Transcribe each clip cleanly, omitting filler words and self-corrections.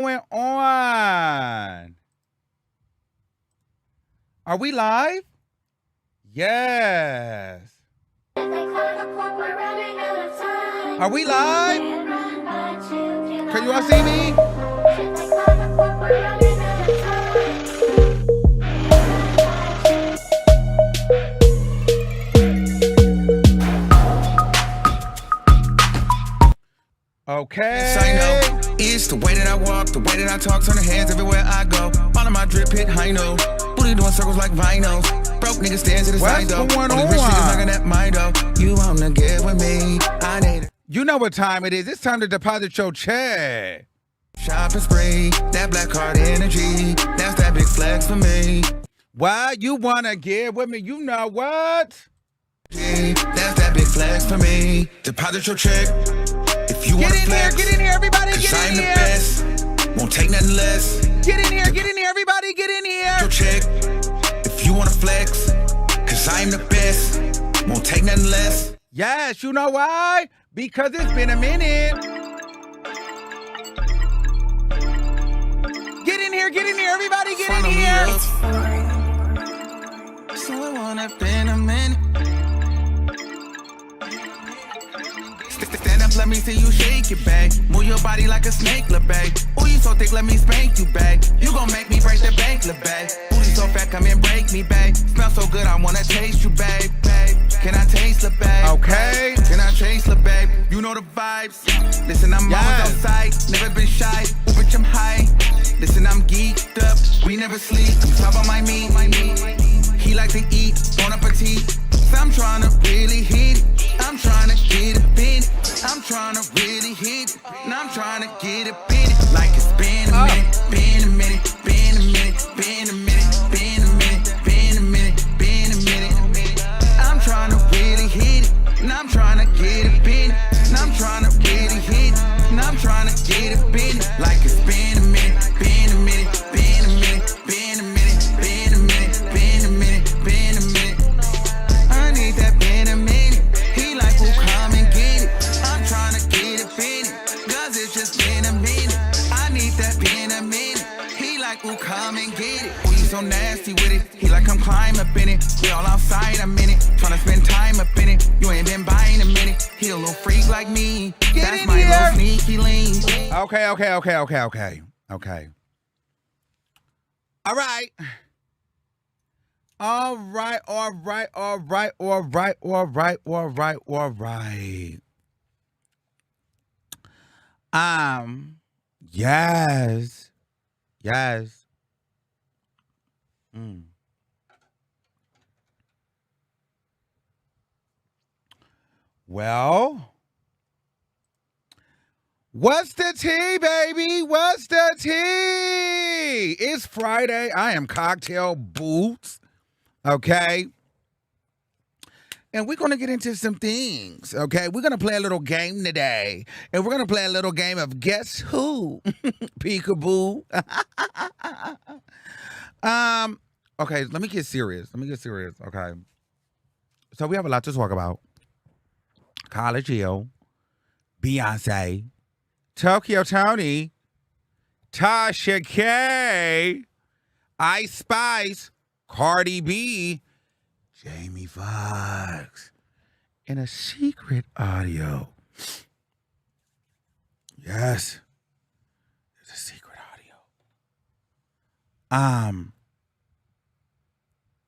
Going on? Are we live? Yes. Are we live? Can you all see me? Okay. I know it's the way that I walk, the way that I talk, turn the hands everywhere I go. All of my drip hit high no. Booty doing circles like vinyls. Broke niggas stand to the side though. Only rich niggas knocking at my door. You wanna get with me? I need it. You know what time it is. It's time to deposit your check. Shopping spree, that black card energy. That's that big flex for me. Why you wanna get with me? You know what? That's that big flex for me. Deposit your check. If you Get wanna in flex, here, get in here, everybody, get I'm in the here. best. Won't take nothing less. Get in here, everybody, get in here. Your check. If you wanna flex, cause I'm the best. Won't take nothing less. Yes, you know why? Because it's been a minute. Get in here, everybody, get in here. So I wanna been a minute. Stand up, let me see you shake it back. Move your body like a snake, look back. Ooh, you so thick, let me spank you back. You gon' make me break the bank, look back. Booty so fat, come and break me back. Smell so good, I wanna taste you, babe. Can I taste the bag? Okay. Can I taste the babe? You know the vibes. Listen, I'm always outside, never been shy. Ooh, bitch, I'm high. Listen, I'm geeked up. We never sleep. You talk about my meat. He like to eat, bon appetit. So I'm trying to really hit it. I'm trying to get it bent. I'm trying to really hit it. And I'm trying to get it bent. Like it's been a minute, been a minute, been a minute, been a minute, been a minute, been a minute, been a minute. I'm trying to really hit it. And I'm trying to get it bent. And I'm trying to really hit it. And I'm trying to get it bent. Like it's been a minute, been a minute, been a minute, been a minute, been a minute, been a minute, been a minute. I need that been a minute. He like, who come and get it? I'm trying to get it bent. Cause it's just been a minute. I need that been a minute. He like, who come and get it? Oh, you so nasty with it. He like, I'm climb up in it. We all outside, I'm in it. Trying to spend time up in it. You ain't been buying a minute. He a little freak like me. That's my little sneaky link. Okay. All right. Yes. Well, what's the tea, baby? What's the tea? It's Friday. I am Cocktail Boots. Okay. And we're going to get into some things. Okay. We're going to play a little game today. And we're going to play a little game of Guess Who? Peekaboo. Okay. Let me get serious. Okay. So we have a lot to talk about. College Hill, Beyonce, Tokyo Toni, Tasha K, Ice Spice, Cardi B, Jamie Foxx, and a secret audio. Yes, there's a secret audio.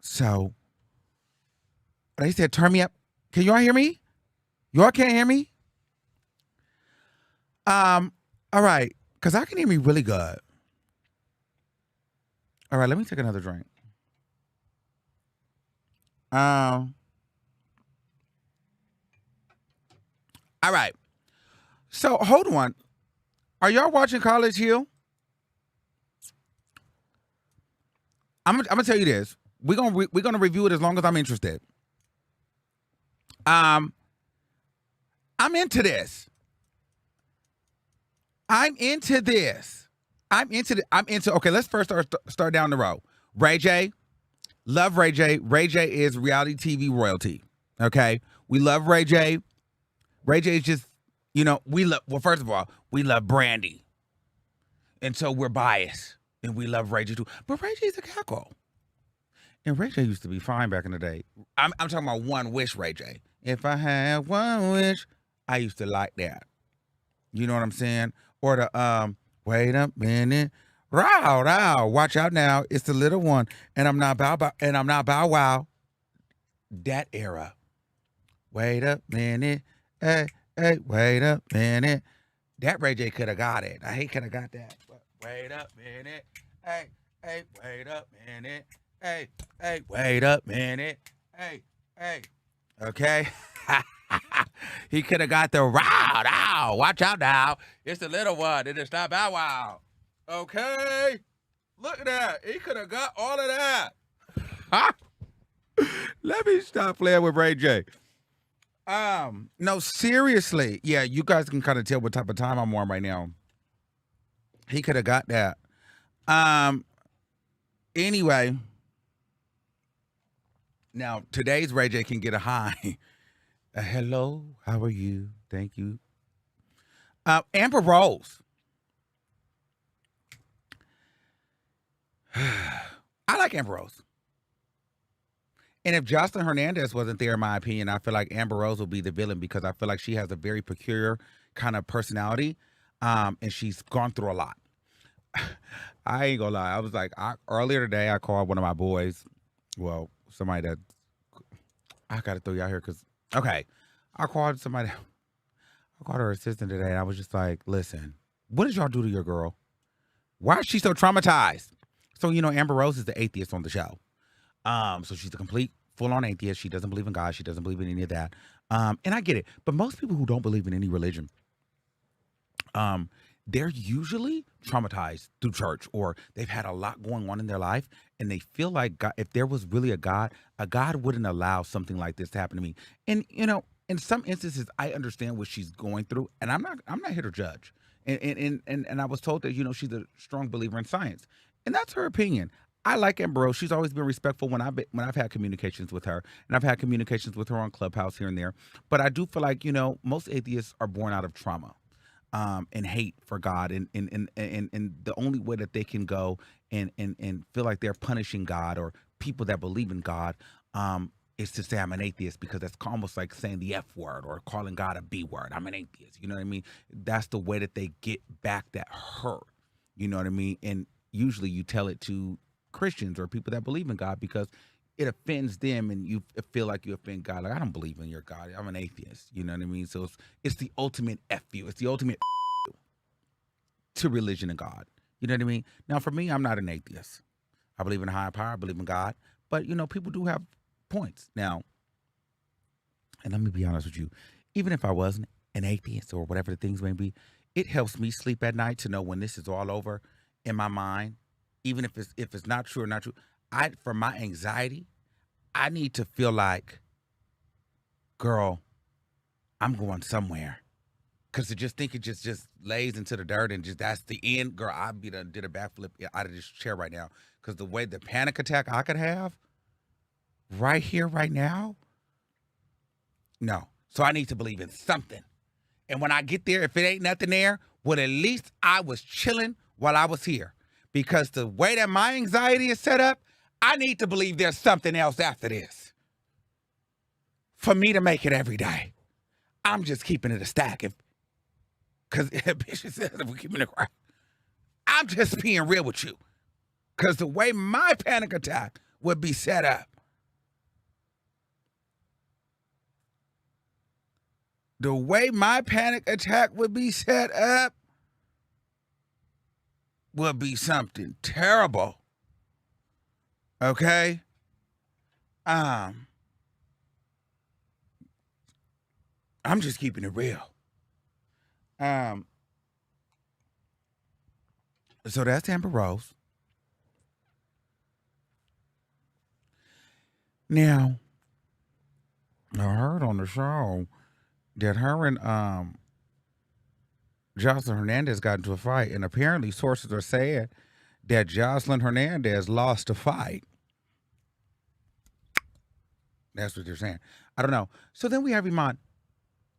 So they said, turn me up. Can you all hear me? You all can't hear me? All right, because I can hear me really good. All right, let me take another drink. All right. So hold on. Are y'all watching College Hill? I'm gonna tell you this. We're gonna review it as long as I'm interested. I'm into this. Okay, let's first start down the road. Ray J. Love Ray J. Ray J is reality TV royalty. Okay? We love Ray J. Ray J is just, well, first of all, we love Brandy. And so we're biased. And we love Ray J too. But Ray J's a cackle. And Ray J used to be fine back in the day. I'm talking about One Wish Ray J. If I had one wish, I used to like that. You know what I'm saying? Or the wait a minute. Row, row. Watch out now. It's the little one. And I'm not bow wow. That era. Wait a minute. Hey, wait a minute. That Ray J could have got it. He could have got that. But wait a minute. Hey, wait a minute. Hey, wait a minute. Hey. Okay? He could have got the row. Watch out now. It's the little one. It is not bow wow. Okay? Look at that. He could have got all of that. Let me stop playing with Ray J. No, seriously. Yeah, you guys can kind of tell what type of time I'm on right now. He could have got that. Anyway. Now, today's Ray J can get a hi. Hello, how are you? Thank you. Amber Rose. I like Amber Rose. And if Jocelyn Hernandez wasn't there, in my opinion, I feel like Amber Rose will be the villain because I feel like she has a very peculiar kind of personality, and she's gone through a lot. I ain't gonna lie. I was like, earlier today, I called one of my boys. Well, somebody that I gotta throw you out here because I called somebody. I called her assistant today, and I was just like, "Listen, what did y'all do to your girl? Why is she so traumatized?" So Amber Rose is the atheist on the show. So she's a complete full-on atheist. She doesn't believe in God. She doesn't believe in any of that. And I get it, but most people who don't believe in any religion, they're usually traumatized through church, or they've had a lot going on in their life, and they feel like God, if there was really a God wouldn't allow something like this to happen to me. And in some instances, I understand what she's going through, and I'm not here to judge. And I was told that she's a strong believer in science, and that's her opinion. I like Amber Rose. She's always been respectful when I've had communications with her, and I've had communications with her on Clubhouse here and there. But I do feel like most atheists are born out of trauma. And hate for God, and the only way that they can go and feel like they're punishing God or people that believe in God is to say I'm an atheist, because that's almost like saying the F word or calling God a B word. I'm an atheist. You know what I mean? That's the way that they get back that hurt. You know what I mean? And usually you tell it to Christians or people that believe in God because it offends them, and you feel like you offend God. Like, I don't believe in your God. I'm an atheist. You know what I mean? So it's the ultimate F you. It's the ultimate to religion and God. You know what I mean? Now, for me, I'm not an atheist. I believe in a higher power. I believe in God. But, people do have points. Now, and let me be honest with you, even if I wasn't an atheist or whatever the things may be, it helps me sleep at night to know when this is all over in my mind, even if it's not true or not true. For my anxiety, I need to feel like, girl, I'm going somewhere. Because to just think it just lays into the dirt and just that's the end, girl, I'd did a backflip out of this chair right now. Because the way the panic attack I could have right here, right now, no. So I need to believe in something. And when I get there, if it ain't nothing there, well, at least I was chilling while I was here. Because the way that my anxiety is set up, I need to believe there's something else after this for me to make it every day. I'm just keeping it a stack. Because Bishop says if we're keeping it right, I'm just being real with you. Because the way my panic attack would be set up, would be something terrible. Okay? I'm just keeping it real. So that's Amber Rose. Now, I heard on the show that her and Jocelyn Hernandez got into a fight, and apparently sources are saying that Jocelyn Hernandez lost a fight. That's what they're saying. I don't know. So then we have Iman.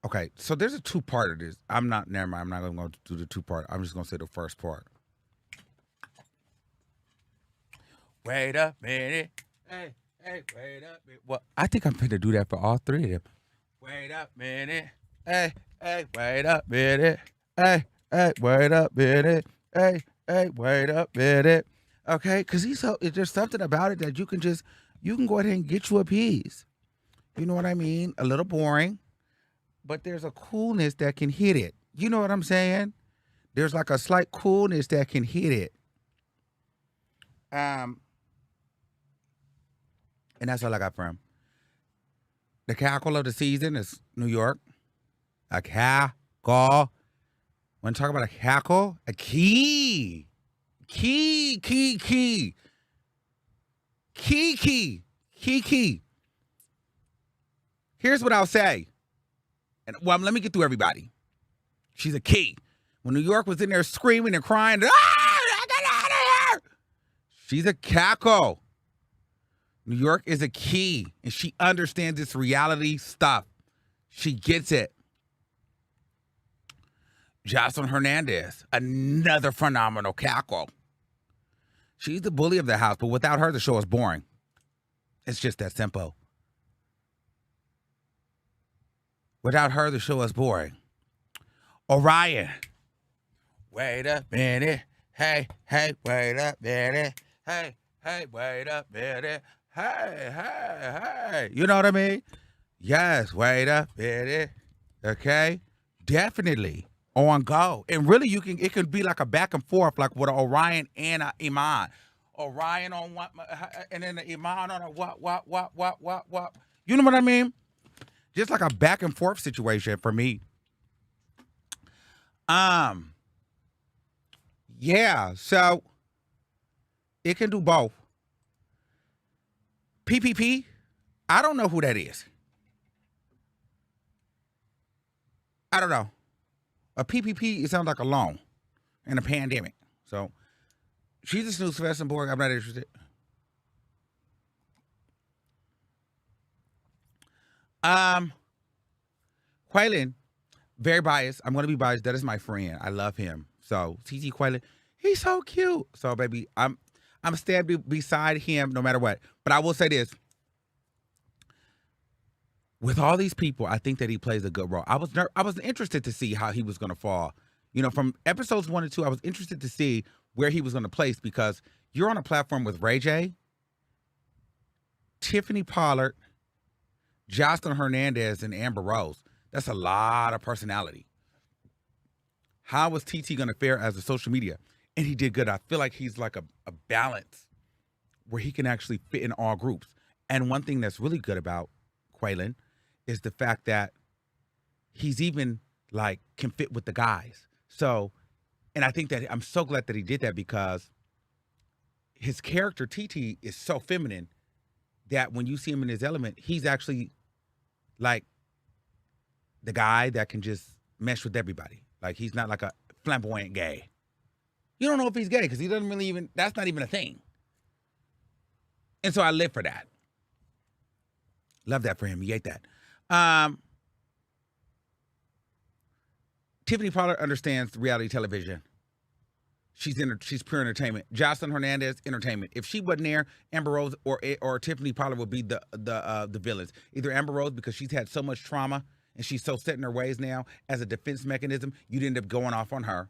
Okay, so there's a two-part of this. Never mind, I'm not going to do the two-part. I'm just going to say the first part. wait a minute. Hey, wait a minute. Well, I think I'm finna do that for all three of them. Wait a minute. Hey, wait a minute. Hey, wait a minute. Hey, wait a minute. Okay, because it's just something about it that you can go ahead and get you a piece. You know what I mean? A little boring, but there's a coolness that can hit it. You know what I'm saying? There's like a slight coolness that can hit it. And that's all I got for him. The cackle of the season is New York. A cackle. Want to talk about a cackle? A key. Key. Here's what I'll say. And well, let me get through everybody. She's a key. When New York was in there screaming and crying, get out of here! She's a cackle. New York is a key, and she understands this reality stuff. She gets it. Jocelyn Hernandez, another phenomenal cackle. She's the bully of the house, but without her, the show is boring. It's just that simple. Without her, the show is boring. Orion. Wait a minute. Hey, wait a minute. Hey, wait a minute. Hey. You know what I mean? Yes, wait a minute. Okay? Definitely. On go. And really, it can be like a back and forth, like with Orion and Iman. Orion on what, and then the Iman on a what. You know what I mean? Just like a back and forth situation for me. Yeah, so it can do both. PPP, I don't know who that is. I don't know. A PPP, it sounds like a loan in a pandemic. So she's a snooze fest and boring. I'm not interested. Quaylen, very biased. I'm going to be biased. That is my friend. I love him. So TT Quaylen, he's so cute. So baby, I'm standing beside him no matter what. But I will say this. With all these people, I think that he plays a good role. I was interested to see how he was going to fall. You know, from episodes 1 and 2, I was interested to see where he was going to place because you're on a platform with Ray J, Tiffany Pollard, Jocelyn Hernandez, and Amber Rose. That's a lot of personality. How was TT going to fare as a social media? And he did good. I feel like he's like a balance where he can actually fit in all groups. And one thing that's really good about Quaylen is the fact that he's even like can fit with the guys. So, and I think that I'm so glad that he did that because his character TT is so feminine that when you see him in his element, he's actually like the guy that can just mesh with everybody. Like he's not like a flamboyant gay. You don't know if he's gay because he doesn't really even, that's not even a thing. And so I live for that. Love that for him. He ate that. Tiffany Pollard understands reality television. She's pure entertainment. Jocelyn Hernandez, entertainment. If she wasn't there, Amber Rose or Tiffany Pollard would be the villains. Either Amber Rose because she's had so much trauma and she's so set in her ways now as a defense mechanism, you'd end up going off on her.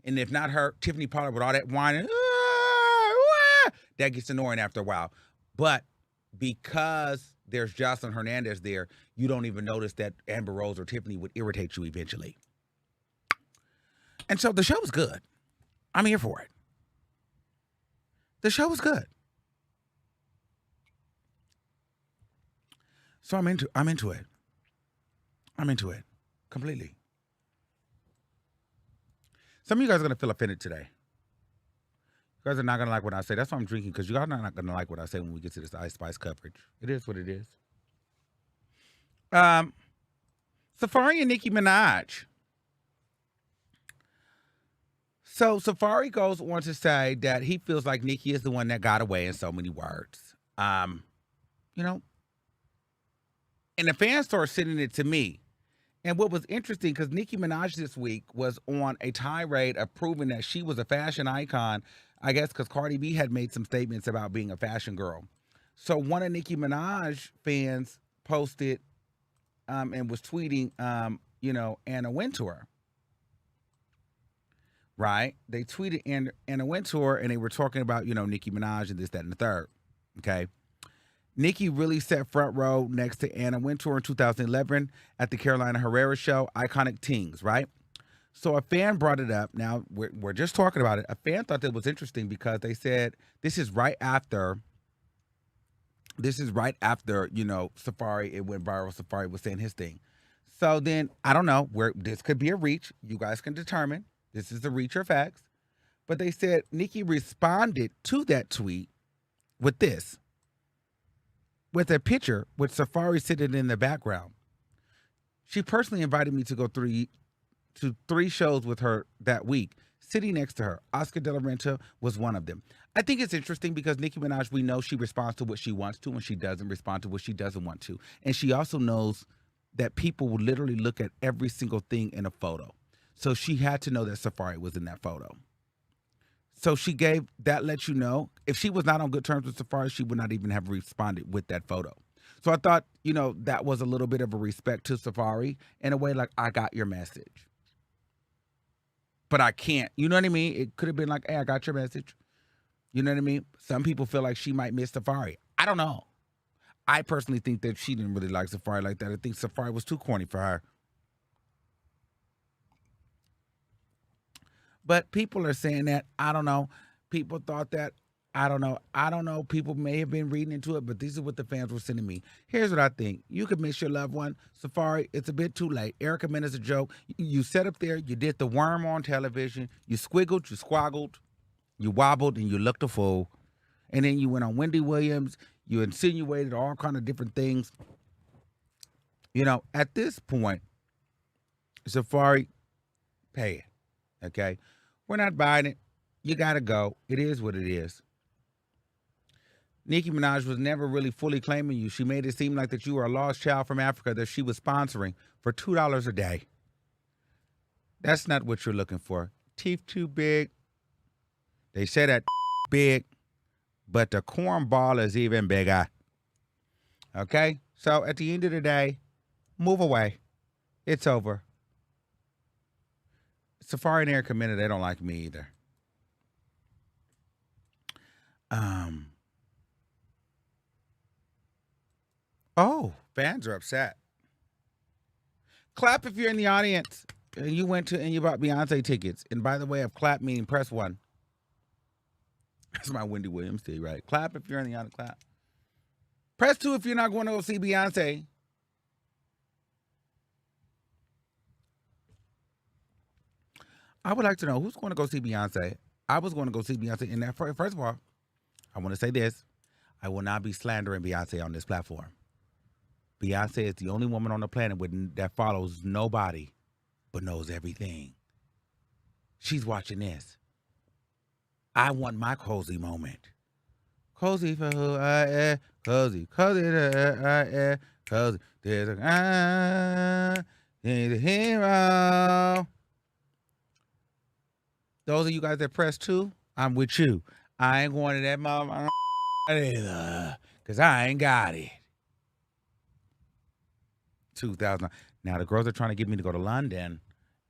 And if not her, Tiffany Pollard with all that whining, that gets annoying after a while. But because there's Jocelyn Hernandez there, you don't even notice that Amber Rose or Tiffany would irritate you eventually. And so the show was good. I'm here for it. The show was good. So I'm into it. I'm into it completely. Some of you guys are going to feel offended today. You guys are not going to like what I say. That's why I'm drinking, because you guys are not going to like what I say when we get to this Ice Spice coverage. It is what it is. Safaree and Nicki Minaj. So Safaree goes on to say that he feels like Nicki is the one that got away in so many words. You know, and the fans start sending it to me. And what was interesting, because Nicki Minaj this week was on a tirade of proving that she was a fashion icon, I guess because Cardi B had made some statements about being a fashion girl. So one of Nicki Minaj fans posted and was tweeting, Anna Wintour. Right? They tweeted Anna Wintour and they were talking about, Nicki Minaj and this, that, and the third. Okay. Nicki really sat front row next to Anna Wintour in 2011 at the Carolina Herrera show, Iconic Teens, right? So a fan brought it up. Now, we're just talking about it. A fan thought that was interesting because they said this is right after, Safaree, it went viral. Safaree was saying his thing. So then, I don't know, where this could be a reach. You guys can determine. This is the reach or facts. But they said Nicki responded to that tweet with this. With a picture with Safaree sitting in the background. She personally invited me to go to three shows with her that week, sitting next to her. Oscar de la Renta was one of them. I think it's interesting because Nicki Minaj, we know she responds to what she wants to and she doesn't respond to what she doesn't want to. And she also knows that people will literally look at every single thing in a photo. So she had to know that Safaree was in that photo. So she gave, that lets you know, if she was not on good terms with Safaree, she would not even have responded with that photo. So I thought, that was a little bit of a respect to Safaree in a way like, I got your message. But I can't, you know what I mean? It could have been like, hey, I got your message. You know what I mean? Some people feel like she might miss Safaree. I don't know. I personally think that she didn't really like Safaree like that. I think Safaree was too corny for her. But people are saying that. I don't know. People thought that. I don't know. I don't know. People may have been reading into it, but these are what the fans were sending me. Here's what I think. You could miss your loved one. Safaree, it's a bit too late. Erica meant as a joke. You sat up there. You did the worm on television. You squiggled. You squoggled. You wobbled, and you looked a fool. And then you went on Wendy Williams. You insinuated all kind of different things. At this point, Safaree, pay it. Okay? We're not buying it. You got to go. It is what it is. Nicki Minaj was never really fully claiming you. She made it seem like that you were a lost child from Africa that she was sponsoring for $2 a day. That's not what you're looking for. Teeth too big. They say that big, but the cornball is even bigger. Okay? So at the end of the day, move away. It's over. Safaree and Erica Mena, they don't like me either. Oh, fans are upset. Clap if you're in the audience and you went to and you bought Beyonce tickets. And by the way, of clap meaning press one. That's my Wendy Williams thing, right? Clap if you're in the audience. Clap. Press two if you're not going to go see Beyonce. I would like to know who's going to go see Beyonce. I was going to go see Beyonce. And that, first of all, I want to say this. I will not be slandering Beyonce on this platform. Beyonce is the only woman on the planet that follows nobody but knows everything. She's watching this. I want my cozy moment. Cozy for who I am. Cozy to I am. Cozy. There's a hero. Those of you guys that press two, I'm with you. I ain't going to that mama either, because I ain't got it. 2000. Now, the girls are trying to get me to go to London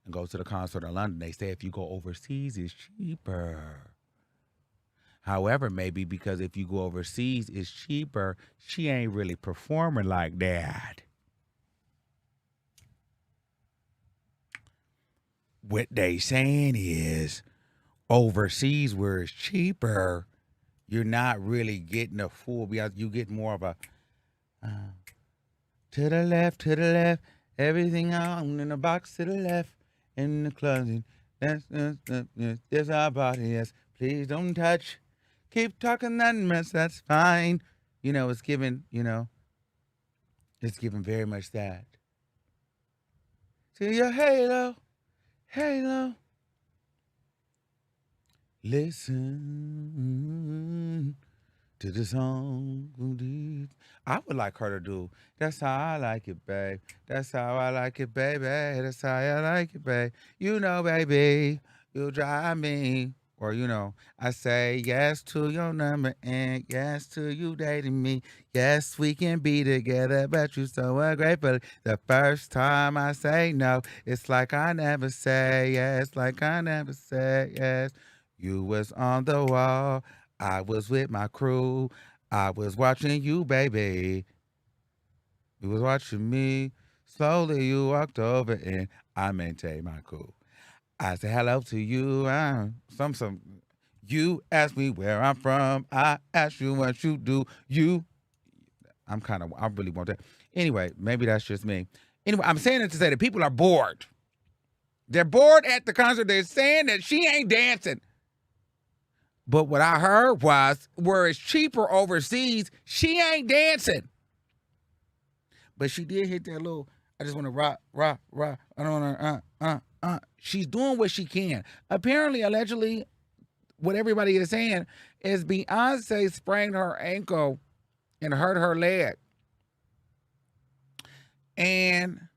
and go to the concert in London. They say if you go overseas, it's cheaper. However, maybe because if you go overseas, it's cheaper, she ain't really performing like that. What they saying is overseas where it's cheaper, you're not really getting a full, you get more of a to the left, everything on in the box to the left, in the closet. That's our body, yes. Please don't touch. Keep talking that mess, that's fine. It's given, it's given very much that. See your halo. Listen to the song. I would like her to do, that's how I like it, babe. That's how I like it, baby. That's how I like it, babe. You know, baby, you drive me. Or, I say yes to your number and yes to you dating me. Yes, we can be together, but you so ungrateful. The first time I say no, it's like I never say yes, like I never say yes. You was on the wall, I was with my crew. I was watching you, baby. You was watching me. Slowly you walked over and I maintained my cool. I say hello to you. Some. You ask me where I'm from. I ask you what you do. I really want that. Anyway, maybe that's just me. Anyway, I'm saying it to say that people are bored. They're bored at the concert. They're saying that she ain't dancing. But what I heard was, where it's cheaper overseas, she ain't dancing. But she did hit that little, I just want to rock. I don't want to, She's doing what she can. Apparently, allegedly, what everybody is saying is Beyonce sprained her ankle and hurt her leg. And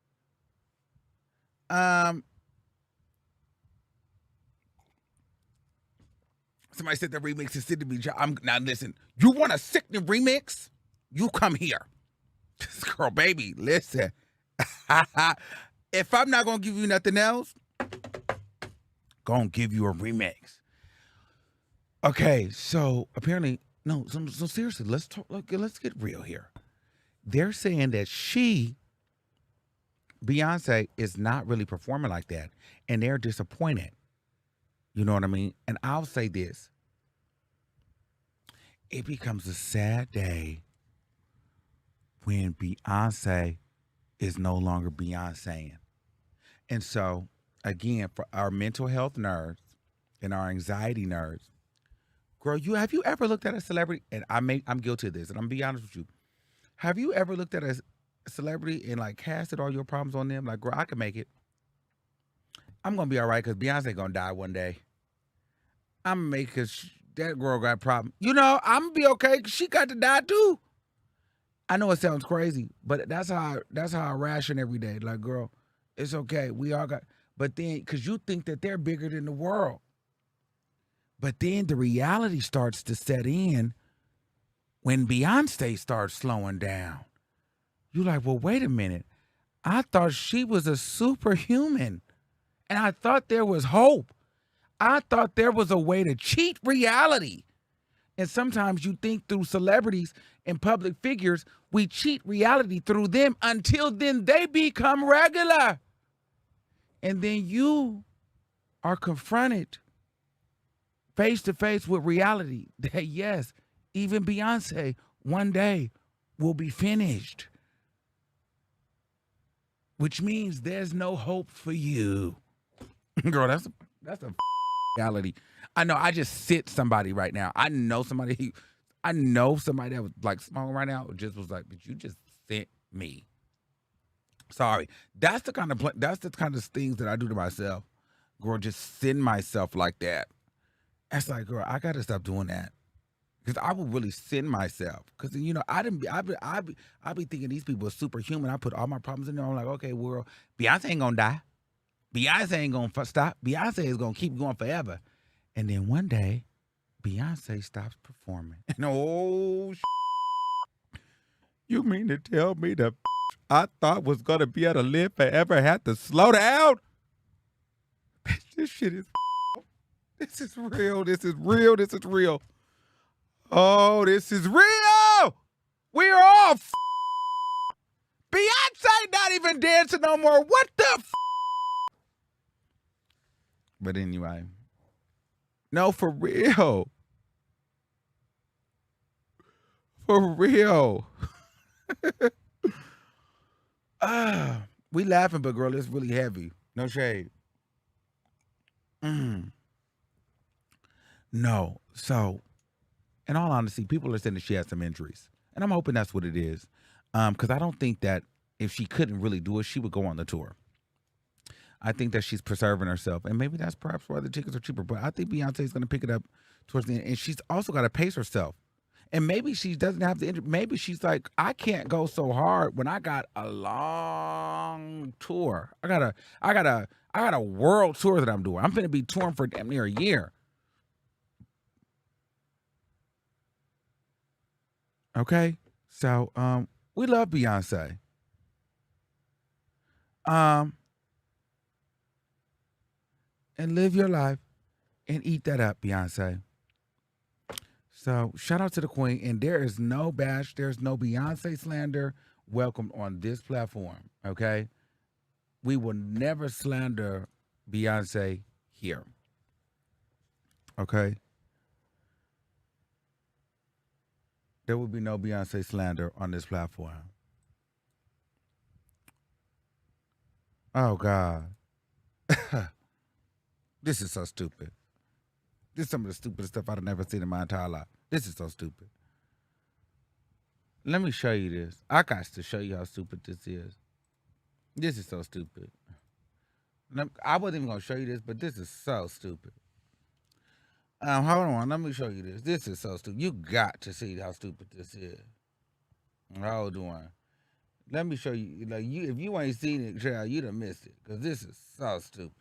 somebody said the remix is sitting to be. Now listen, you want a sickening remix? You come here. This girl, baby, listen. If I'm not gonna give you nothing else, gonna give you a remix. Okay, so apparently, no, so seriously, let's talk. Let's get real here. They're saying that Beyonce, is not really performing like that, and they're disappointed. You know what I mean? And I'll say this: it becomes a sad day when Beyonce is no longer Beyonceing. And so, again, for our mental health nerds and our anxiety nerds, girl, have you ever looked at a celebrity? And I'm guilty of this, and I'm gonna be honest with you. Have you ever looked at a celebrity and like casted all your problems on them? Like, girl, I can make it. I'm gonna be all right because Beyonce gonna die one day. I'm gonna make because that girl got a problem. I'm gonna be okay because she got to die too. I know it sounds crazy, but that's how I ration every day. Like, girl, it's okay. We all got, but then because you think that they're bigger than the world. But then the reality starts to set in when Beyonce starts slowing down. You're like, well, wait a minute. I thought she was a superhuman. And I thought there was hope. I thought there was a way to cheat reality. And sometimes you think through celebrities and public figures, we cheat reality through them until then they become regular. And then you are confronted face to face with reality that yes, even Beyonce one day will be finished. Which means there's no hope for you. Girl, that's a reality. I know I just sent somebody right now. I know somebody that was like smoking right now just was like, but you just sent me. Sorry. That's the kind of things that I do to myself. Girl, just send myself like that. That's like, girl, I gotta stop doing that. Because I will really send myself. Because I be thinking these people are superhuman. I put all my problems in there. I'm like, okay, well, Beyonce ain't gonna die. Beyonce ain't gonna stop. Beyonce is gonna keep going forever. And then one day, Beyonce stops performing. And you mean to tell me the I thought was gonna be able to live forever had to slow down? This shit is This is real. This is real. This is real. Oh, this is real. We're all Beyonce not even dancing no more. What the But anyway. No, for real. For real. We laughing, but girl, it's really heavy. No shade. No. So, in all honesty, people are saying that she has some injuries. And I'm hoping that's what it is. Because I don't think that if she couldn't really do it, she would go on the tour. I think that she's preserving herself. And maybe that's perhaps why the tickets are cheaper. But I think Beyonce is going to pick it up towards the end. And she's also got to pace herself. And maybe she doesn't have the maybe she's like, I can't go so hard when I got a long tour. I got a world tour that I'm doing. I'm gonna be touring for damn near a year. Okay? So we love Beyonce. And live your life and eat that up, Beyonce. So shout out to the queen. And there is no bash. There's no Beyonce slander welcomed on this platform. Okay? We will never slander Beyonce here. Okay? There will be no Beyonce slander on this platform. Oh, God. This is so stupid. This is some of the stupidest stuff I've never seen in my entire life. This is so stupid. Let me show you this. I got to show you how stupid this is. This is so stupid. I wasn't even going to show you this, but this is so stupid. Hold on. Let me show you this. This is so stupid. You got to see how stupid this is. Hold on. Let me show you. Like if you ain't seen it, child, you done missed it. Because this is so stupid.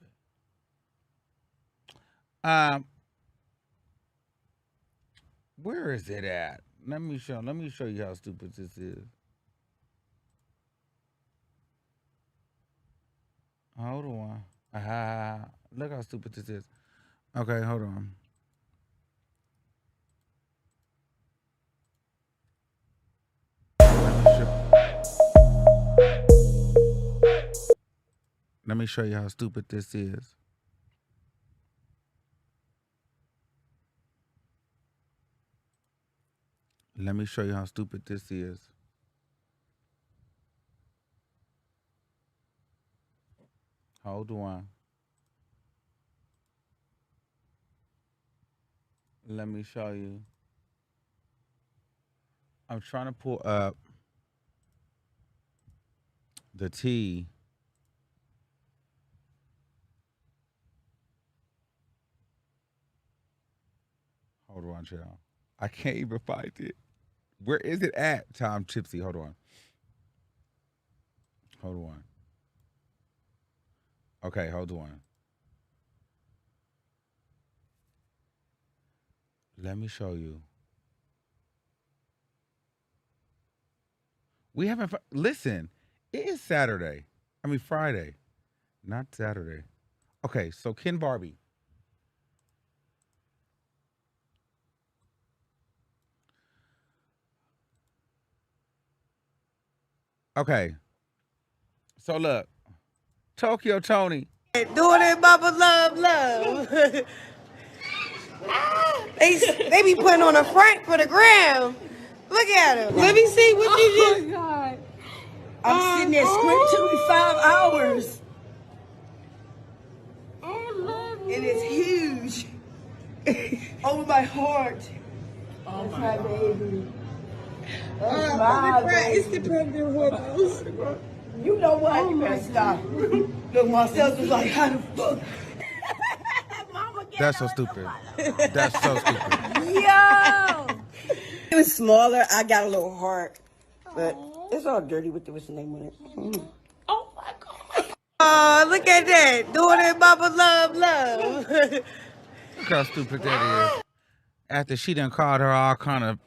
Where is it at? Let me show you how stupid this is. Hold on. Look how stupid this is. Okay, hold on. Let me show you how stupid this is. Let me show you how stupid this is. Hold on. Let me show you. I'm trying to pull up the T. Hold on, child. I can't even find it. Where is it at, Tom Tipsy? Hold on. Hold on. Okay, hold on. Let me show you. We haven't. Listen, it is Saturday. I mean, Friday, not Saturday. Okay, so Ken Barbie. Okay. So look, Tokyo Toni. Doing it, Bubba love. they be putting on a front for the gram. Look at him. Let me see what you just. Oh my God. I'm sitting there squinting 5 hours. It is huge. Over my heart. Oh my baby. That's my baby. It's the pregnant woman. You know what? Oh, you better stop. Look, Marcel was like, how the fuck? That's so stupid. That's so stupid. Yo! It was smaller. I got a little heart. But it's all dirty with what's the name of it. Oh my God. Oh, look at that. Doing it, Bubba love. Look how stupid that is. After she done called her all kind of.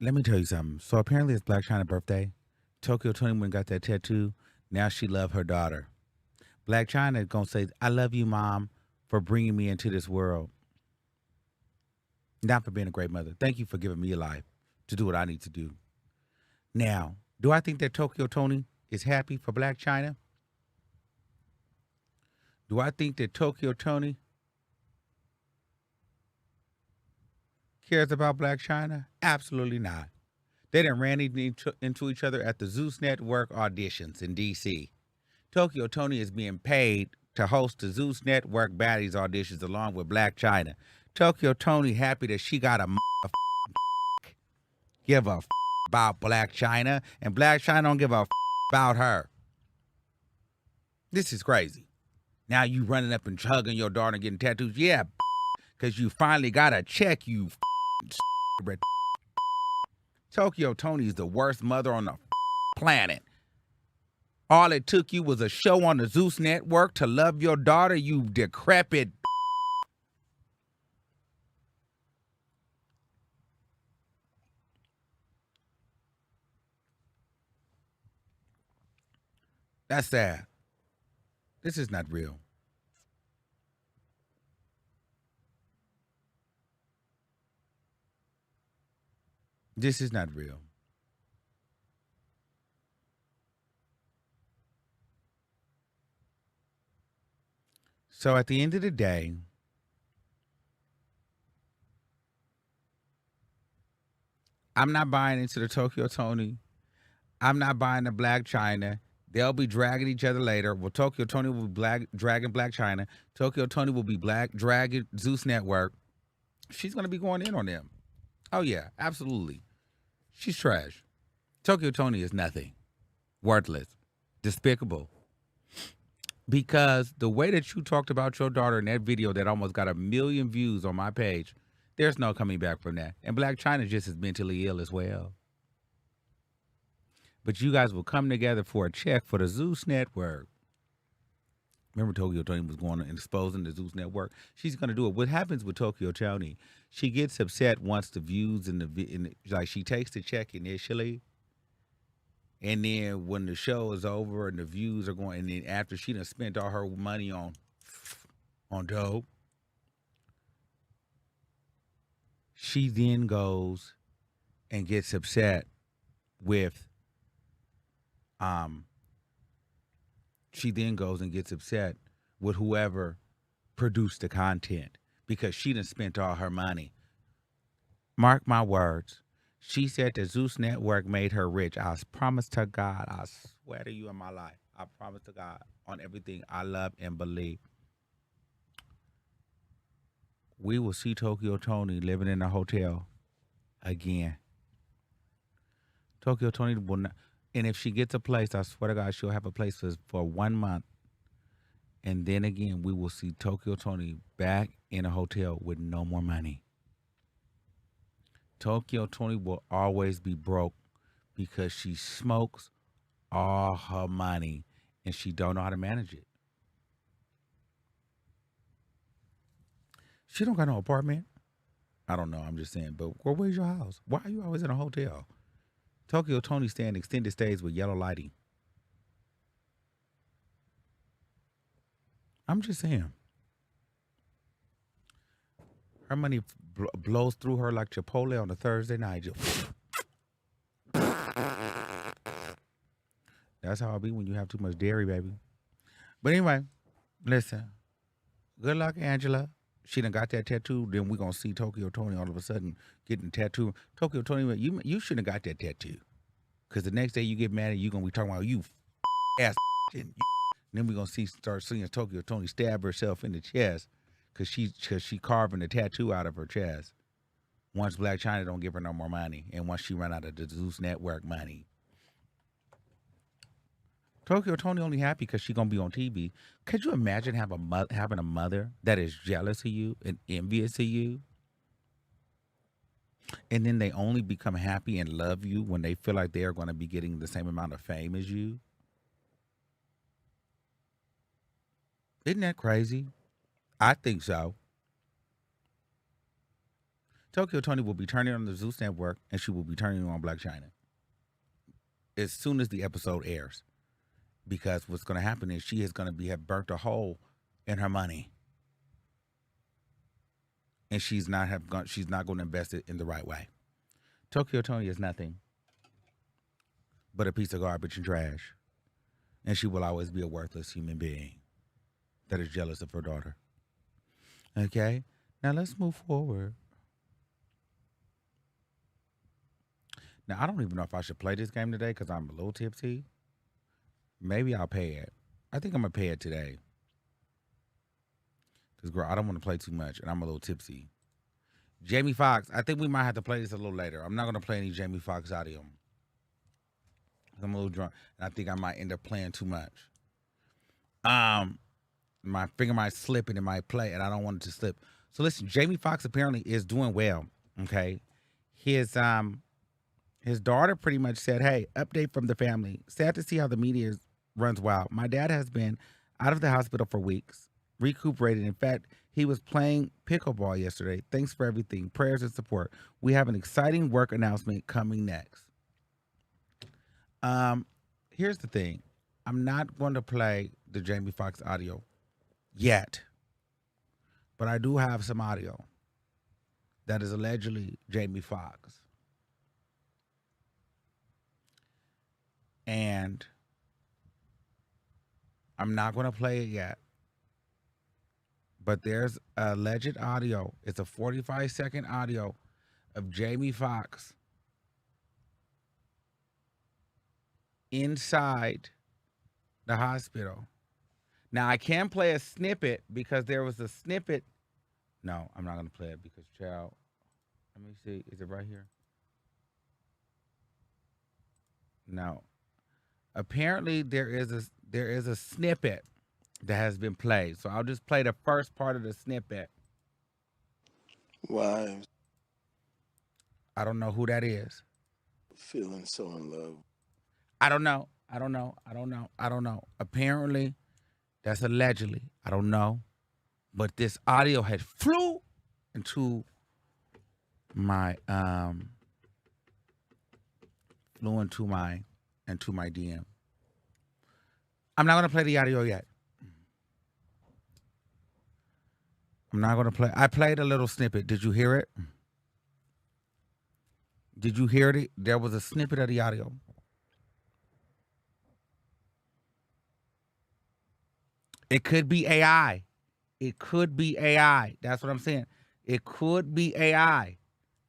Let me tell you something. So apparently it's Blac Chyna's birthday. Tokyo Toni went and got that tattoo. Now she love her daughter. Blac Chyna is going to say, I love you, Mom, for bringing me into this world. Not for being a great mother. Thank you for giving me a life to do what I need to do. Now, do I think that Tokyo Toni is happy for Blac Chyna? Do I think that Tokyo Toni cares about Blac Chyna? Absolutely not. They done ran into each other at the Zeus Network auditions in D.C. Tokyo Toni is being paid to host the Zeus Network baddies auditions along with Blac Chyna. Tokyo Toni happy that she got a give a about Blac Chyna, and Blac Chyna don't give a about her. This is crazy. Now you running up and hugging your daughter and getting tattoos. Yeah, because you finally got a check, you Tokyo Toni is the worst mother on the planet. All it took you was a show on the Zeus Network to love your daughter, you decrepit. That's sad. This is not real. This is not real. So at the end of the day, I'm not buying into the Tokyo Toni. I'm not buying the Blac Chyna. They'll be dragging each other later. Well, Tokyo Toni will be dragging Blac Chyna. Tokyo Toni will be dragging Zeus Network. She's going to be going in on them. Oh, yeah, absolutely. She's trash. Tokyo Toni is nothing. Worthless. Despicable. Because the way that you talked about your daughter in that video that almost got 1 million views on my page, there's no coming back from that. And Blac Chyna just is mentally ill as well. But you guys will come together for a check for the Zeus Network. Remember Tokyo Toni was going and exposing the Zeus Network? She's going to do it. What happens with Tokyo Toni, she gets upset once the views like she takes the check initially. And then when the show is over and the views are going, and then after she done spent all her money on dope, she then goes and gets upset with whoever produced the content because she done spent all her money. Mark my words. She said the Zeus Network made her rich. I promise to God, I swear to you in my life, I promise to God on everything I love and believe, we will see Tokyo Toni living in a hotel again. Tokyo Toni will not. And if she gets a place, I swear to God, she'll have a place for 1 month. And then again, we will see Tokyo Toni back in a hotel with no more money. Tokyo Toni will always be broke because she smokes all her money and she don't know how to manage it. She don't got no apartment. I don't know. I'm just saying. But where's your house? Why are you always in a hotel? Tokyo Toni staying extended stays with yellow lighting. I'm just saying. Her money blows through her like Chipotle on a Thursday night. That's how it be when you have too much dairy, baby. But anyway, listen. Good luck, Angela. She done got that tattoo. Then we're going to see Tokyo Toni all of a sudden getting a tattoo. Tokyo Toni, you shouldn't have got that tattoo. Because the next day you get mad and you're going to be talking about you ass. And then we're going to start seeing Tokyo Toni stab herself in the chest because she carving the tattoo out of her chest. Once Blac Chyna don't give her no more money. And once she run out of the Zeus Network money. Tokyo Toni only happy because she's going to be on TV. Could you imagine having a mother that is jealous of you and envious of you? And then they only become happy and love you when they feel like they are going to be getting the same amount of fame as you? Isn't that crazy? I think so. Tokyo Toni will be turning on the Zeus Network and she will be turning on Blac Chyna as soon as the episode airs. Because what's going to happen is she is going to have burnt a hole in her money, and she's not going to invest it in the right way. Tokyo Toni is nothing but a piece of garbage and trash, and she will always be a worthless human being that is jealous of her daughter. Okay, now let's move forward. Now, I don't even know if I should play this game today because I'm a little tipsy. Maybe I'll pay it. I think I'm going to pay it today. Because, girl, I don't want to play too much, and I'm a little tipsy. Jamie Foxx, I think we might have to play this a little later. I'm not going to play any Jamie Foxx audio. I'm a little drunk, and I think I might end up playing too much. My finger might slip and it might play, and I don't want it to slip. So listen, Jamie Foxx apparently is doing well. Okay, his daughter pretty much said, "Hey, update from the family. Sad to see how the media runs wild. My dad has been out of the hospital for weeks, recuperated. In fact, he was playing pickleball yesterday. Thanks for everything, prayers and support. We have an exciting work announcement coming next." Here's the thing. I'm not going to play the Jamie Foxx audio yet, but I do have some audio that is allegedly Jamie Foxx. And I'm not going to play it yet, but there's alleged audio. It's a 45-second audio of Jamie Foxx inside the hospital. Now, I can play a snippet because there was a snippet. No, I'm not going to play it because, child, let me see. Is it right here? No. Apparently, there is a snippet that has been played. So I'll just play the first part of the snippet. Wives I don't know who that is. feeling so in love. I don't know. Apparently, that's allegedly. I don't know. But this audio had flew into my DM. I'm not gonna play the audio yet. I'm not gonna play. I played a little snippet. Did you hear it? Did you hear it? There was a snippet of the audio. It could be AI. It could be AI. That's what I'm saying. It could be AI.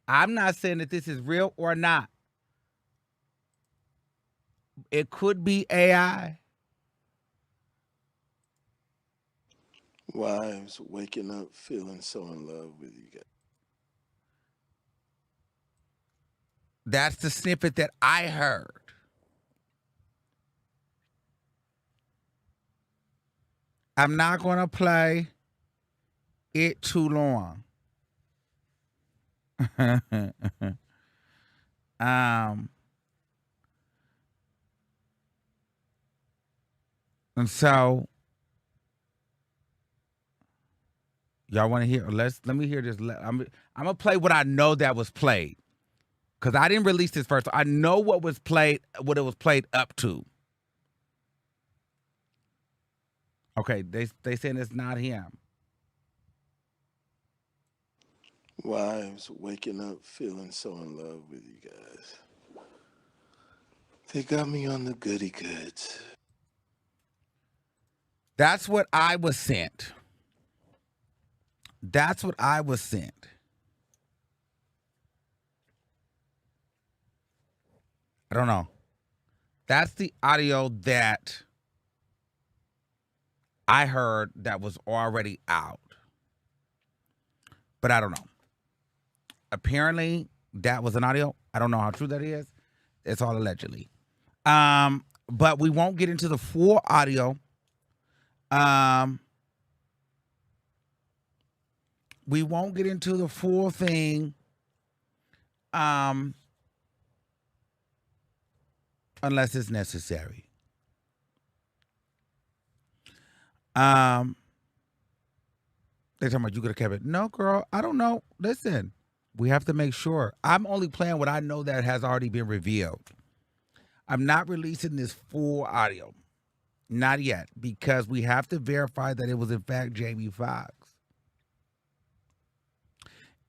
I'm not saying that this is real or not. It could be AI. Wives waking up feeling so in love with you guys. That's the snippet that I heard. I'm not going to play it too long. And so y'all want to hear? Let me hear this. I'm gonna play what I know that was played, because I didn't release this first. I know what was played, what it was played up to. Okay, they saying it's not him. Wives waking up feeling so in love with you guys. They got me on the goody goods. That's what I was sent. That's what I was sent. I don't know. That's the audio that I heard that was already out. But I don't know. Apparently, that was an audio. I don't know how true that is. It's all allegedly. But we won't get into the full audio. We won't get into the full thing unless it's necessary. They're talking about you could have kept it. No, girl, I don't know. Listen, we have to make sure. I'm only playing what I know that has already been revealed. I'm not releasing this full audio. Not yet, because we have to verify that it was in fact Jamie Foxx.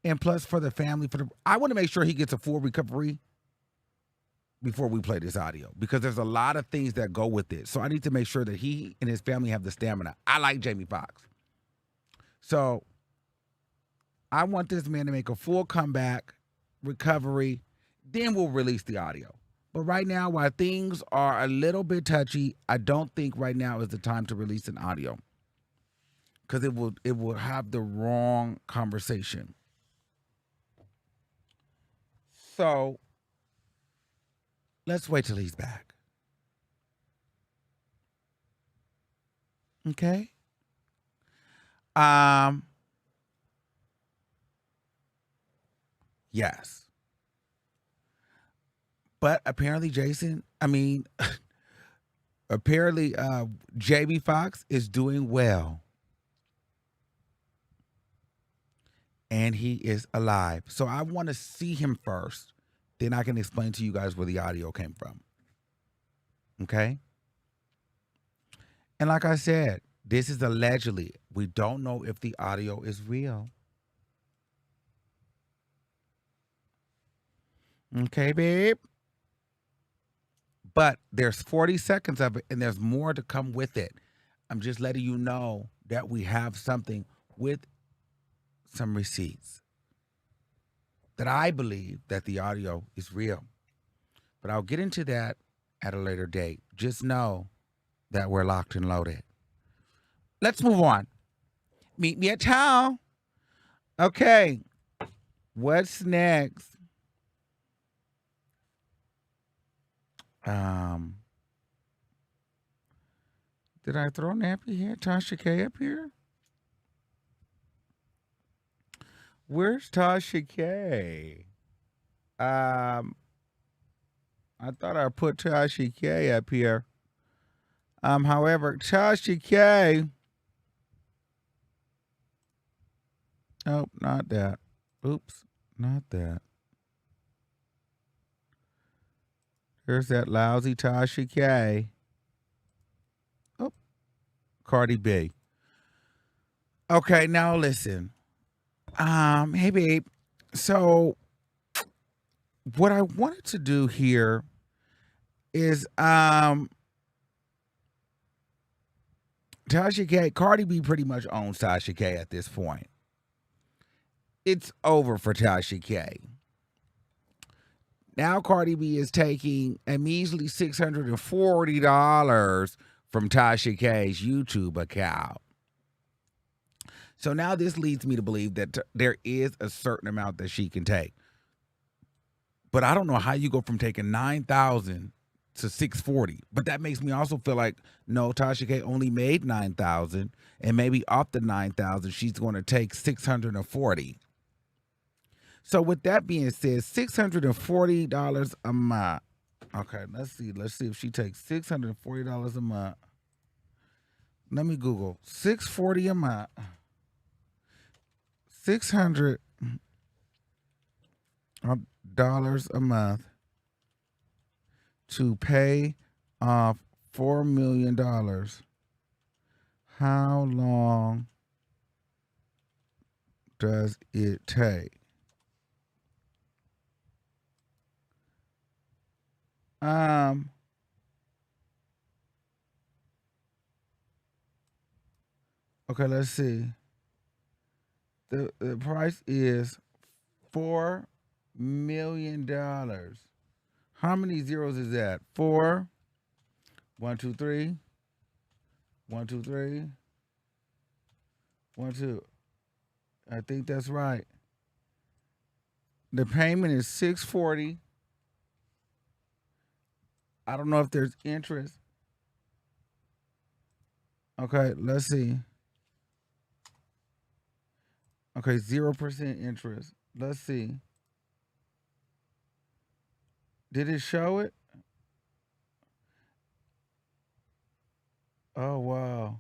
And plus, for the family, I want to make sure he gets a full recovery before we play this audio, because there's a lot of things that go with it. So I need to make sure that he and his family have the stamina. I like Jamie Foxx. So I want this man to make a full comeback, recovery, then we'll release the audio. But right now, while things are a little bit touchy, I don't think right now is the time to release an audio because it will have the wrong conversation. So let's wait till he's back. Okay. Yes. But apparently apparently JB Fox is doing well. And he is alive. So I want to see him first. Then I can explain to you guys where the audio came from. Okay? And like I said, this is allegedly. We don't know if the audio is real. Okay, babe? But there's 40 seconds of it, and there's more to come with it. I'm just letting you know that we have something with some receipts that I believe that the audio is real. But I'll get into that at a later date. Just know that we're locked and loaded. Let's move on. Meet me at town. Okay. What's next? Did I throw Nappy here? Tasha K up here? Where's Tasha K? I thought I put Tasha K up here. However, Tasha K. Oh, not that. Oops, not that. Here's that lousy Tasha K. Oh, Cardi B. Okay, now listen. Hey babe. So what I wanted to do here is Tasha K, Cardi B pretty much owns Tasha K at this point. It's over for Tasha K. Now Cardi B is taking a measly $640 from Tasha K's YouTube account. So now this leads me to believe that there is a certain amount that she can take. But I don't know how you go from taking $9,000 to $640. But that makes me also feel like, no, Tasha K only made $9,000, and maybe off the $9,000, she's going to take $640. So with that being said, $640 a month. Okay, let's see if she takes $640 a month. Let me Google $640 a month. $600 a month to pay off $4 million. How long does it take? Okay, let's see. The price is $4 million. How many zeros is that? 4. 1, 2, 3. 1, 2, 3. 1, 2. I think that's right. The payment is $640. I don't know if there's interest. Okay, let's see. Okay, 0% interest. Let's see. Did it show it? Oh wow.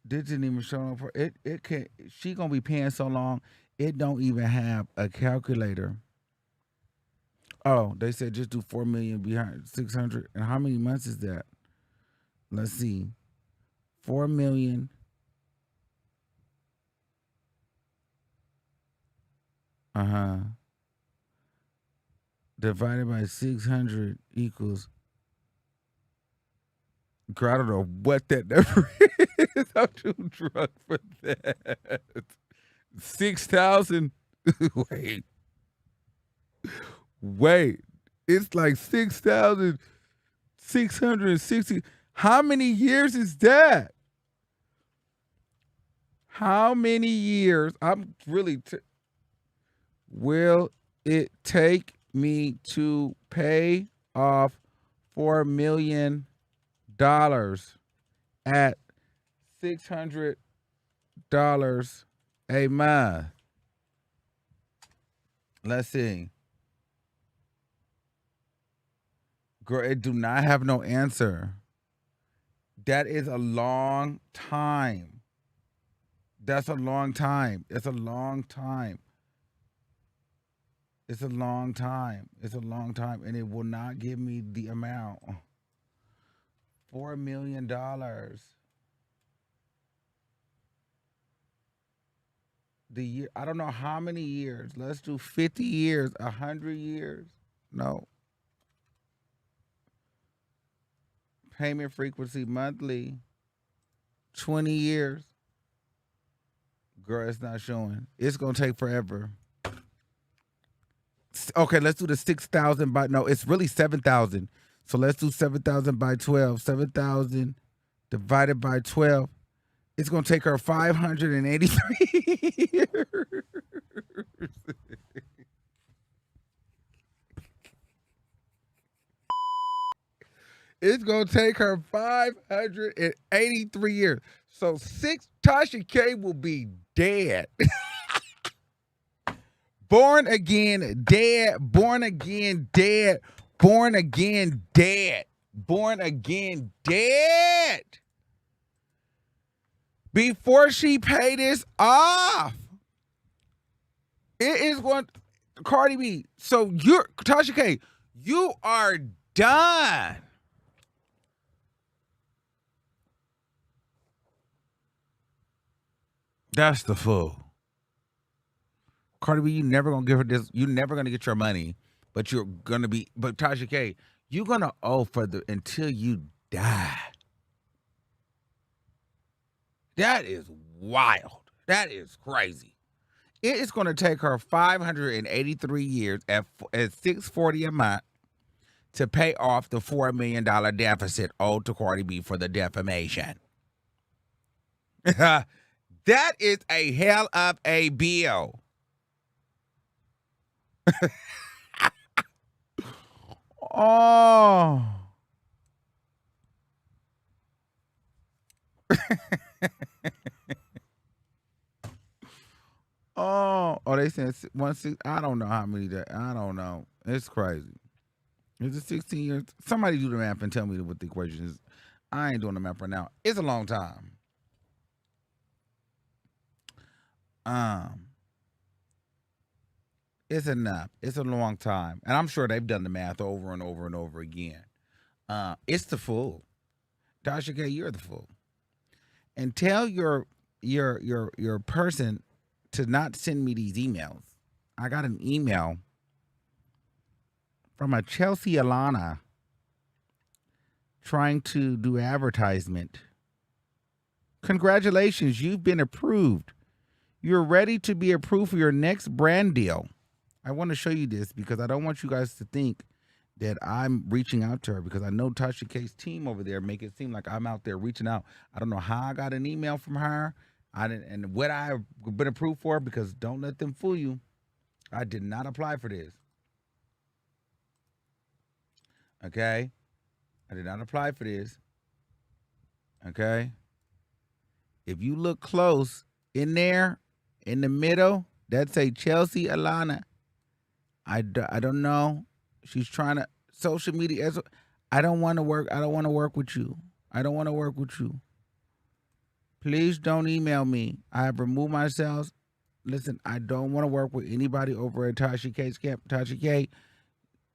Didn't even show up for it. It can't. She gonna be paying so long. It don't even have a calculator. Oh, they said just do 4 million behind 600. And how many months is that? Let's see. 4 million. Divided by 600 equals. Girl, I don't know what that number is. I'm too drunk for that. 6,000. Wait. It's like 6,660. How many years is that? How many years? I'm really. Will it take me to pay off $4 million at $600 a month? Let's see. Girl, it do not have no answer. That is a long time. That's a long time. It's a long time. It's a long time. It's a long time. And it will not give me the amount. $4 million. The year, I don't know how many years. Let's do 50 years, 100 years. No. Payment frequency monthly, 20 years. Girl, it's not showing. It's going to take forever. Okay, let's do the 6,000 by, no, it's really 7,000. So let's do 7,000 by 12. 7,000 divided by 12. It's going to take her 583 years. It's going to take her 583 years. So Tasha K will be dead. Born again, dead. Born again, dead. Born again, dead. Born again, dead. Before she pay this off. It is going, Cardi B. So you're, Tasha K, you are done. That's the fool. Cardi B, you never gonna give her this. You're never gonna get your money, but you're gonna be. But Tasha K, you're gonna owe for the until you die. That is wild. That is crazy. It is gonna take her 583 years at $640 a month to pay off the $4 million deficit owed to Cardi B for the defamation. That is a hell of a bill. Oh. Oh, they said 16. I don't know how many that. I don't know. It's crazy. Is it 16 years? Somebody do the math and tell me what the equation is. I ain't doing the math right now. It's a long time. It's enough. It's a long time. And I'm sure they've done the math over and over and over again. It's the fool. Tasha K, you're the fool. And tell your person to not send me these emails. I got an email from a Chelsea Alana trying to do advertisement. Congratulations, you've been approved. You're ready to be approved for your next brand deal. I want to show you this because I don't want you guys to think that I'm reaching out to her, because I know Tasha K's team over there make it seem like I'm out there reaching out. I don't know how I got an email from her. I didn't, and what I've been approved for, because don't let them fool you. I did not apply for this. Okay? I did not apply for this. Okay? If you look close in there, in the middle, that's a Chelsea Alana. I don't know. She's trying to social media. I don't want to work. I don't want to work with you. I don't want to work with you. Please don't email me. I have removed myself. Listen, I don't want to work with anybody over at Tasha K's camp. Tasha K,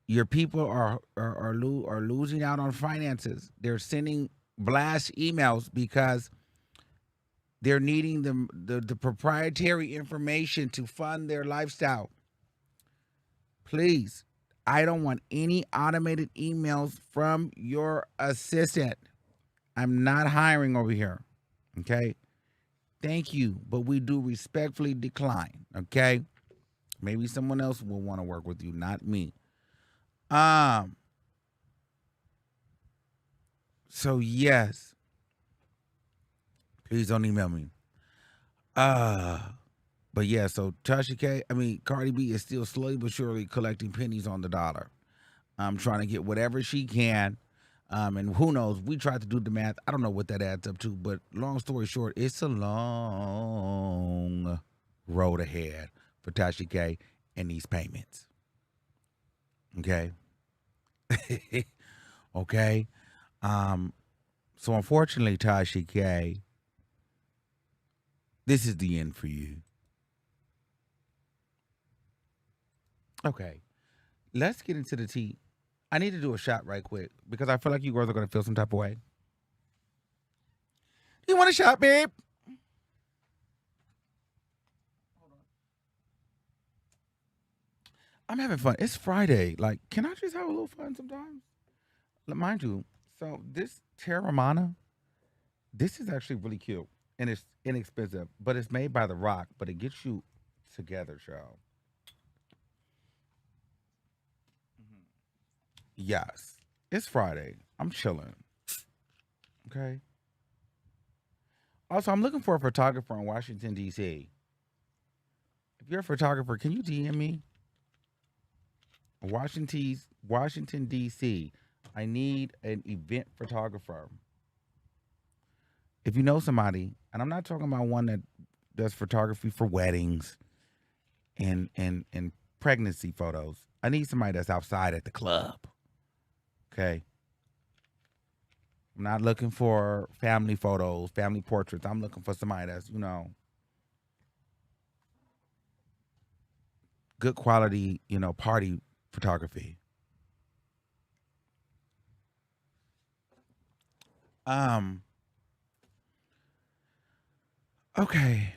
your people are losing out on finances. They're sending blast emails because they're needing the proprietary information to fund their lifestyle. Please, I don't want any automated emails from your assistant. I'm not hiring over here. Okay? Thank you, but we do respectfully decline. Okay? Maybe someone else will want to work with you, not me. Um. So yes, please don't email me. But yeah. So Cardi B is still slowly but surely collecting pennies on the dollar. Trying to get whatever she can. And who knows? We tried to do the math. I don't know what that adds up to, but long story short, it's a long road ahead for Tasha K and these payments. Okay. Okay. So unfortunately, Tasha K, this is the end for you. Okay. Let's get into the tea. I need to do a shot right quick because I feel like you girls are going to feel some type of way. You want a shot, babe? I'm having fun. It's Friday. Like, can I just have a little fun sometimes? Mind you, so this Terramana, this is actually really cute and it's inexpensive, but it's made by The Rock, but it gets you together, child. Yes. It's Friday. I'm chilling. Okay. Also, I'm looking for a photographer in Washington, D.C. If you're a photographer, can you DM me? Washington, D.C. I need an event photographer. If you know somebody, and I'm not talking about one that does photography for weddings and pregnancy photos. I need somebody that's outside at the club. Okay. I'm not looking for family photos, family portraits. I'm looking for somebody that's, good quality, party photography. Okay.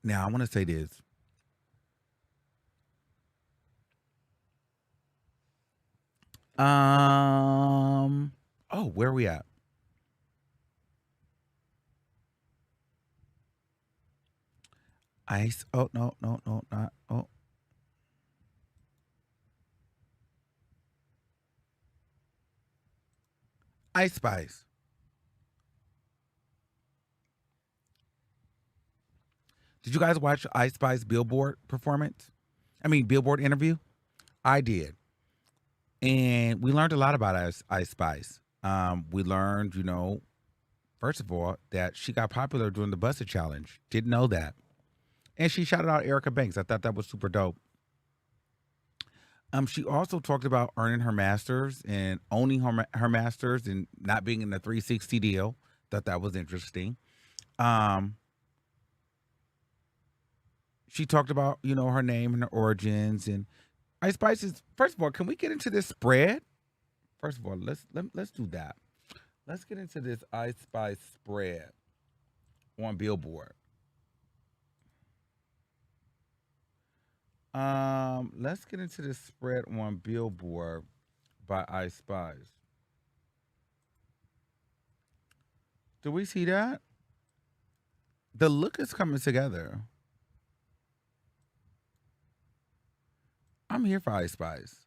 Now I want to say this. Where are we at? Ice. Oh, no, not. Oh. Ice Spice. Did you guys watch Ice Spice Billboard performance? Billboard interview? I did. And we learned a lot about Ice Spice. We learned, first of all, that she got popular during the Busted Challenge. Didn't know that. And she shouted out Erica Banks. I thought that was super dope. She also talked about earning her master's and owning her master's and not being in the 360 deal. Thought that was interesting. She talked about, her name and her origins. And Ice Spice is, first of all, can we get into this spread? First of all, let's do that. Let's get into this Ice Spice spread on Billboard. Let's get into this spread on Billboard by Ice Spice. Do we see that? The look is coming together. I'm here for Ice Spice.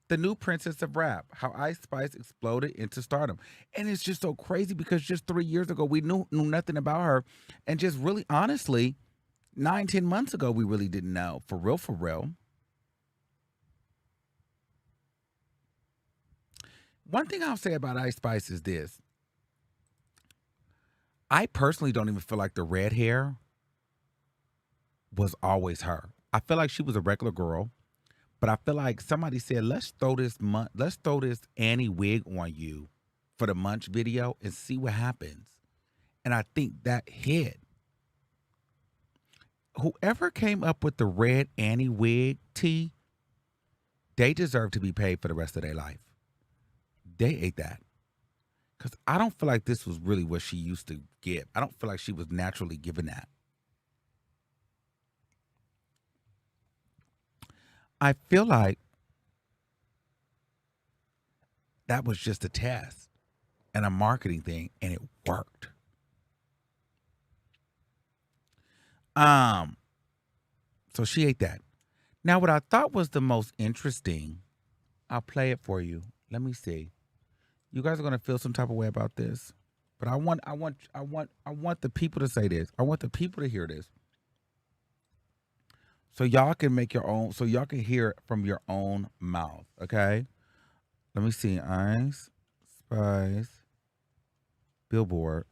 The new princess of rap, how Ice Spice exploded into stardom. And it's just so crazy because just 3 years ago, we knew nothing about her. And just really honestly, 9-10 months ago, we really didn't know. For real. One thing I'll say about Ice Spice is this. I personally don't even feel like the red hair was always her. I feel like she was a regular girl. But I feel like somebody said, let's throw this Annie wig on you for the Munch video and see what happens. And I think that hit. Whoever came up with the red Annie wig tea, they deserve to be paid for the rest of their life. They ate that. Because I don't feel like this was really what she used to give. I don't feel like she was naturally given that. I feel like that was just a test. and a marketing thing, and it worked. So she ate that. Now, what I thought was the most interesting, I'll play it for you. Let me see. You guys are gonna feel some type of way about this, but I want the people to say this. I want the people to hear this, so y'all can make your own. So y'all can hear it from your own mouth. Okay. Let me see. Ice Spice Billboard.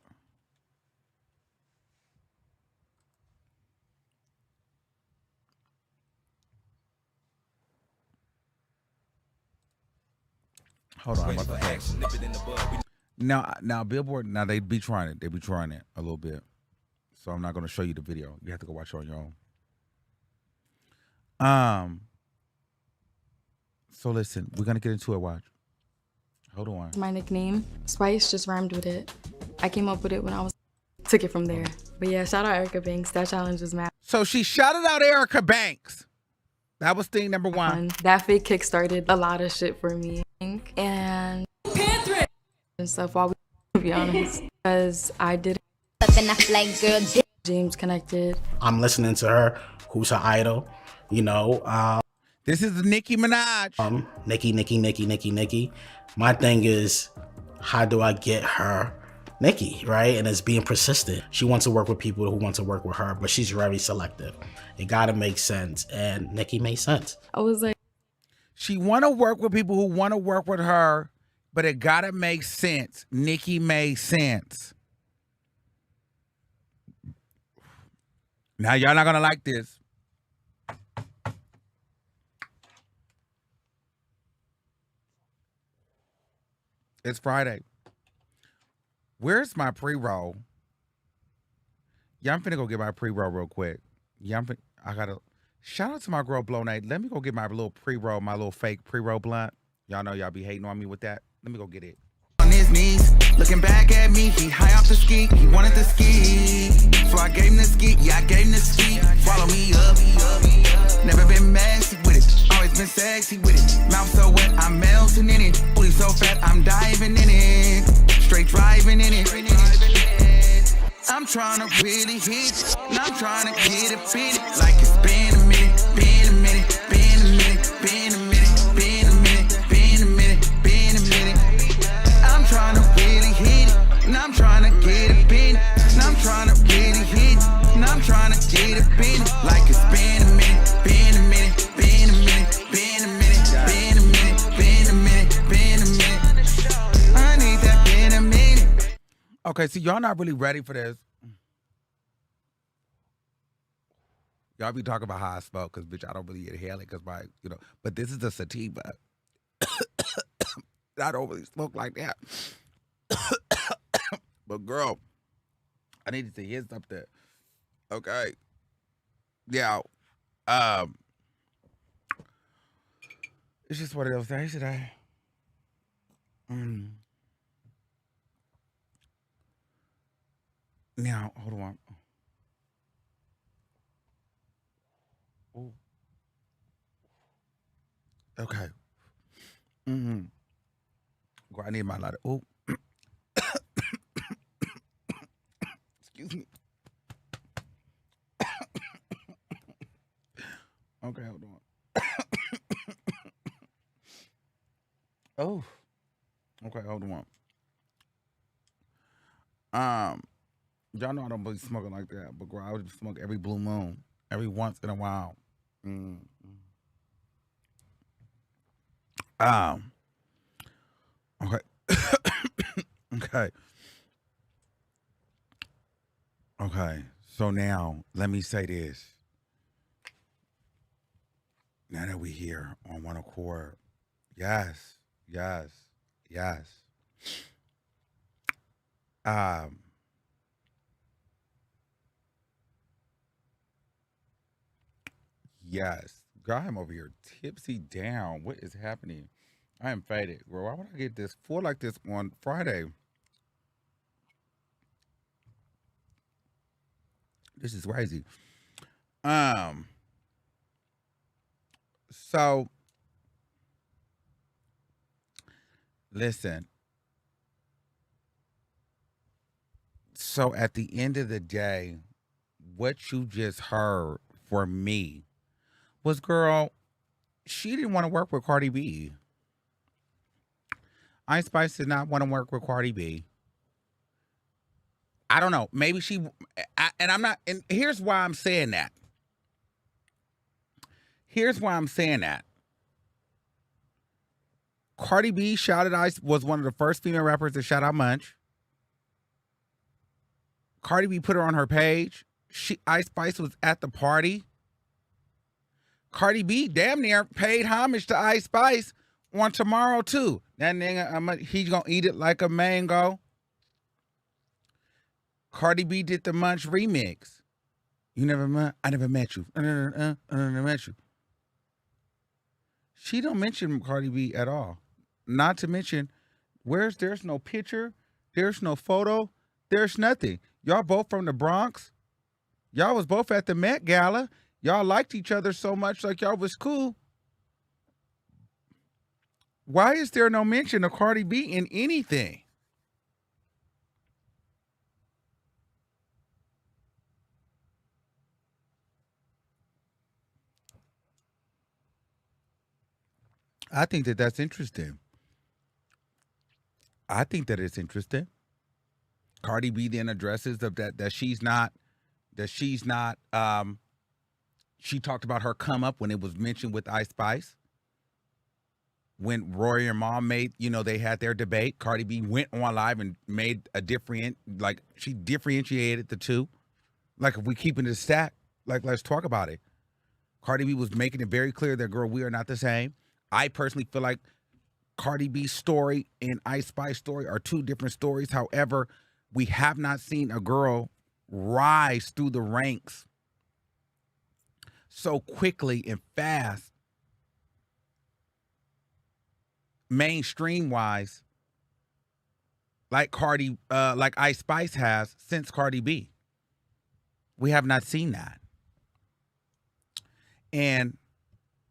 Hold on. I'm about to play. Now, Billboard. Now they be trying it. They be trying it a little bit. So I'm not going to show you the video. You have to go watch it on your own. So listen, we're gonna get into it. Watch. Hold on. My nickname, Spice, just rhymed with it. I came up with it when I was took it from there. But yeah, shout out Erica Banks. That challenge was mad. So she shouted out Erica Banks. That was thing number one. That fake kick started a lot of shit for me. And stuff, while we, to be honest, because I did James connected. I'm listening to her, who's her idol, you know. This is Nicki Minaj. Nicki. My thing is, how do I get her Nicki, right? And it's being persistent. She wants to work with people who want to work with her, but she's very selective. It gotta make sense, and Nicki made sense. I was like, she want to work with people who want to work with her, but it gotta make sense. Nicki made sense. Now y'all not gonna like this. It's Friday. Where's my pre-roll? Yeah, I'm finna go get my pre-roll real quick. Yeah, I gotta shout out to my girl Blonate. Let me go get my little pre-roll, my little fake pre-roll blunt. Y'all know y'all be hating on me with that. Let me go get it. On his knees, looking back at me, he high off the ski, he wanted to ski. So I gave him the ski, yeah, I gave him the ski. Follow me up. Never been messy with it, always been sexy with it. Mouth so wet, I'm melting in it. Booty so fat, I'm diving in it. Straight driving in it. I'm trying to really hit, and I'm trying to get it fit. Like it's been a minute, been a minute, been a minute, been a minute, been a minute, been a minute, been a minute. I'm trying to really hit it, and I'm trying to get it bent. And I'm trying to really hit it, and I'm trying to get it bent. Like it's been a minute, been a minute, been a minute, been a minute, been a minute, been a minute, been a minute. I need that been a minute. Okay, so y'all not really ready for this. Y'all be talking about how I smoke, because, bitch, I don't really inhale it, because but this is a sativa. I don't really smoke like that. But, girl, I needed to hear something. Okay. Yeah. It's just one of those days today. Now, hold on. Ooh. Okay. Girl, I need my lighter. Oh. Excuse me. Okay, hold on. Oh. Okay, hold on. Y'all know I don't be smoking like that, but girl, I would smoke every blue moon, every once in a while. Okay. Okay. Okay. So now, let me say this. Now that we here on one accord, yes. Yes. Girl, I'm over here tipsy down. What is happening? I am faded. Girl, why would I get this full like this on Friday? This is crazy. So listen. So at the end of the day, what you just heard for me was, girl, she didn't want to work with Cardi B. Ice Spice did not want to work with Cardi B. I don't know. Maybe and here's why I'm saying that. Here's why I'm saying that. Cardi B was one of the first female rappers to shout out Munch. Cardi B put her on her page. Ice Spice was at the party. Cardi B damn near paid homage to Ice Spice on Tomorrow too. That nigga, he's gonna eat it like a mango. Cardi B did the Munch remix. I never met you. I never met you. She don't mention Cardi B at all. Not to mention, there's no picture, there's no photo, there's nothing. Y'all both from the Bronx. Y'all was both at the Met Gala. Y'all liked each other so much, like y'all was cool. Why is there no mention of Cardi B in anything? I think that that's interesting. I think that it's interesting. Cardi B then addresses that she's not. She talked about her come up when it was mentioned with Ice Spice. When Rory and Mom they had their debate. Cardi B went on live and made she differentiated the two. Like, if we keep it a stack, let's talk about it. Cardi B was making it very clear that, girl, we are not the same. I personally feel like Cardi B's story and Ice Spice's story are two different stories. However, we have not seen a girl rise through the ranks so quickly and fast, mainstream-wise, like Ice Spice has since Cardi B. We have not seen that. And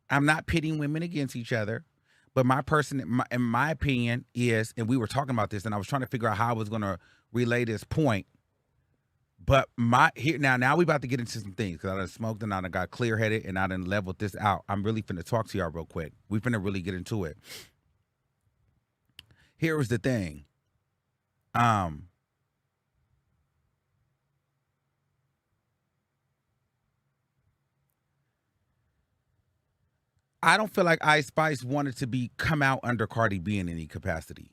I'm not pitting women against each other, but in my opinion is, and we were talking about this, and I was trying to figure out how I was going to relay this point. But now we about to get into some things, because I done smoked and I done got clear-headed and I done leveled this out. I'm really finna talk to y'all real quick. We finna really get into it. Here was the thing. I don't feel like Ice Spice wanted to come out under Cardi B in any capacity,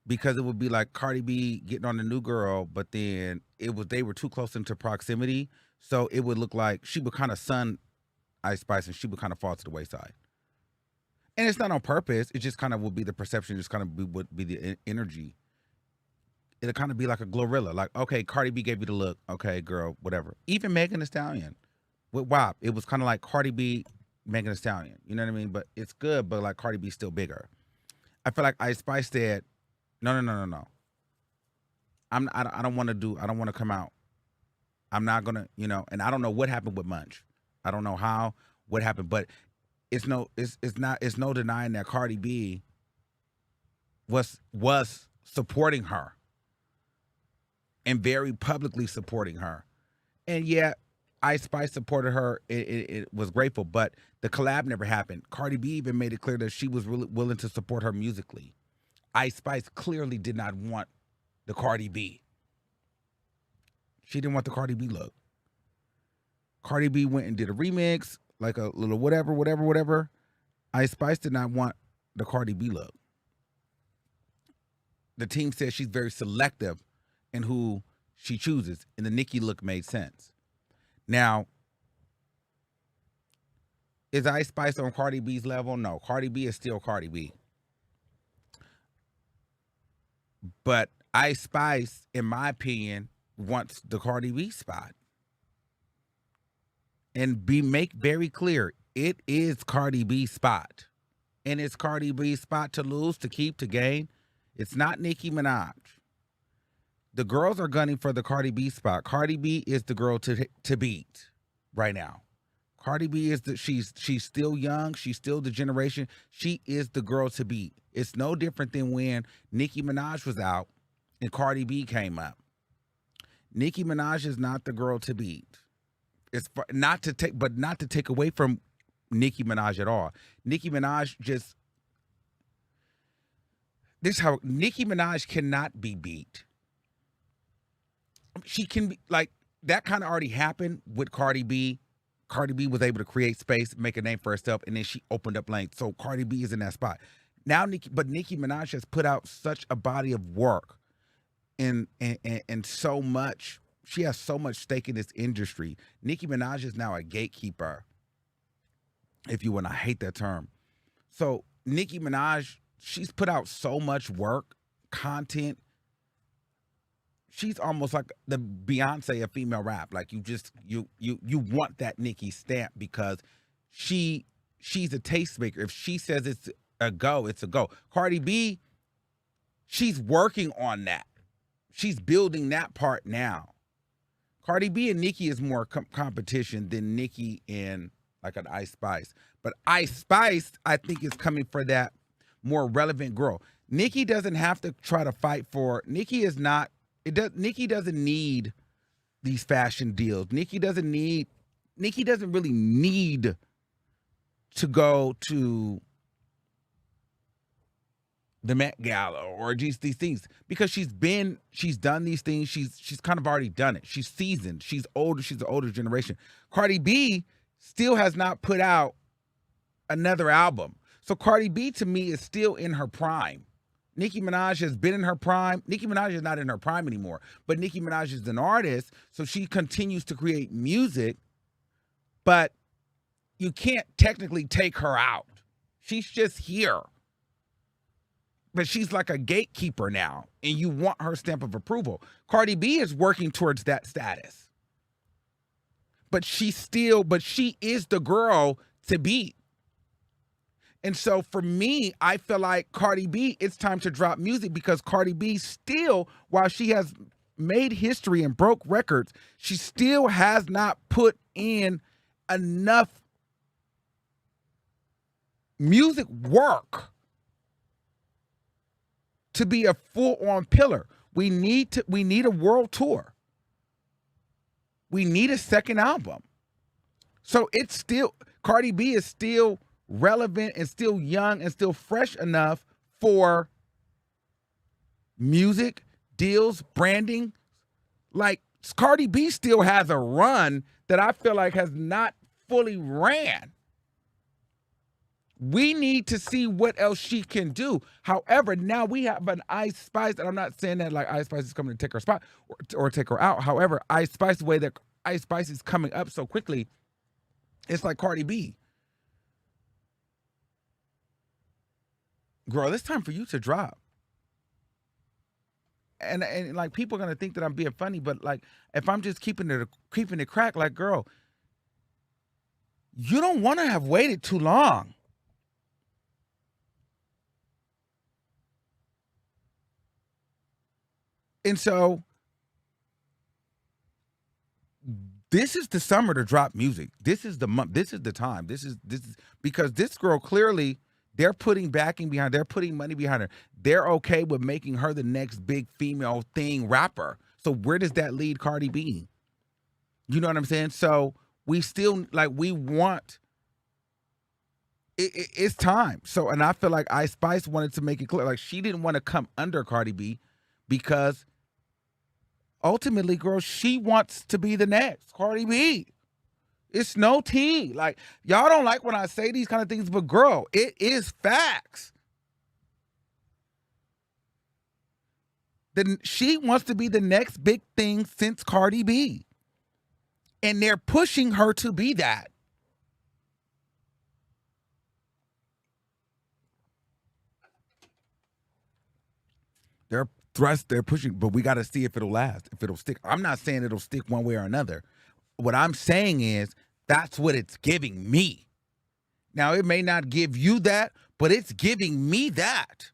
because it would be like Cardi B getting on the new girl, but then they were too close into proximity, so it would look like she would kind of sun Ice Spice and she would kind of fall to the wayside. And it's not on purpose. It just kind of would be the perception. Just kind of would be the energy. It'll kind of be like a Glorilla. Like, okay, Cardi B gave you the look. Okay, girl, whatever. Even Megan Thee Stallion with WAP, it was kind of like Cardi B, Megan Thee Stallion. You know what I mean? But it's good, but like Cardi B's still bigger. I feel like Ice Spice said, no. I don't want to come out. I'm not gonna, and I don't know what happened with Munch. I don't know what happened, but it's no denying that Cardi B was supporting her and very publicly supporting her. And yeah, Ice Spice supported her. It was grateful, but the collab never happened. Cardi B even made it clear that she was really willing to support her musically. Ice Spice clearly did not want the Cardi B. She didn't want the Cardi B look. Cardi B went and did a remix, like a little whatever. Ice Spice did not want the Cardi B look. The team says she's very selective in who she chooses, and the Nicki look made sense. Now, is Ice Spice on Cardi B's level? No, Cardi B is still Cardi B. But Ice Spice, in my opinion, wants the Cardi B spot. And make very clear, it is Cardi B's spot. And it's Cardi B's spot to lose, to keep, to gain. It's not Nicki Minaj. The girls are gunning for the Cardi B spot. Cardi B is the girl to beat right now. Cardi B is she's still young. She's still the generation. She is the girl to beat. It's no different than when Nicki Minaj was out and Cardi B came up. Nicki Minaj is not the girl to beat. It's not to take away from Nicki Minaj at all. Nicki Minaj just this how Nicki Minaj cannot be beat. She can be like that kind of already happened with Cardi B. Cardi B was able to create space, make a name for herself, and then she opened up lanes. So Cardi B is in that spot. Now Nicki Minaj has put out such a body of work and so much. She has so much stake in this industry. Nicki Minaj is now a gatekeeper, if you want. I hate that term. So Nicki Minaj, she's put out so much work, content. She's almost like the Beyonce of female rap. Like you want that Nicki stamp because she's a tastemaker. If she says it's a go, it's a go. Cardi B, she's working on that. She's building that part now. Cardi B and Nicki is more competition than Nicki and like an Ice Spice. But Ice Spice, I think, is coming for that more relevant girl. Nicki doesn't have to try to fight for. Nicki doesn't need these fashion deals. Nicki doesn't really need to go to the Met Gala or these things because she's done these things. She's kind of already done it. She's seasoned. She's older. She's the older generation. Cardi B still has not put out another album. So Cardi B to me is still in her prime. Nicki Minaj has been in her prime. Nicki Minaj is not in her prime anymore, but Nicki Minaj is an artist, so she continues to create music, but you can't technically take her out. She's just here. But she's like a gatekeeper now, and you want her stamp of approval. Cardi B is working towards that status. But she is the girl to beat. And so for me, I feel like Cardi B, it's time to drop music because Cardi B still, while she has made history and broke records, she still has not put in enough music work to be a full-on pillar. We need a world tour. We need a second album. So it's still, Cardi B is still relevant and still young and still fresh enough for music, deals, branding. Like Cardi B still has a run that I feel like has not fully ran. We need to see what else she can do. However, now we have an Ice Spice, and I'm not saying that like Ice Spice is coming to take her spot or take her out. However, Ice Spice, the way that Ice Spice is coming up so quickly, it's like Cardi B. Girl, it's time for you to drop. And like people are gonna think that I'm being funny, but like if I'm just keeping it crack, like girl, you don't want to have waited too long. And so this is the summer to drop music. This is the month. This is the time. This is because this girl clearly, they're putting backing behind, they're putting money behind her. They're okay with making her the next big female thing rapper. So where does that lead Cardi B? You know what I'm saying? So we still we want it's time. So, and I feel like Ice Spice wanted to make it clear, like she didn't want to come under Cardi B because ultimately, girl, she wants to be the next Cardi B. It's no tea. Like, y'all don't like when I say these kind of things, but girl, it is facts. Then she wants to be the next big thing since Cardi B. And they're pushing her to be that. They're pushing, but we got to see if it'll last, if it'll stick. I'm not saying it'll stick one way or another. What I'm saying is that's what it's giving me. Now, it may not give you that, but it's giving me that.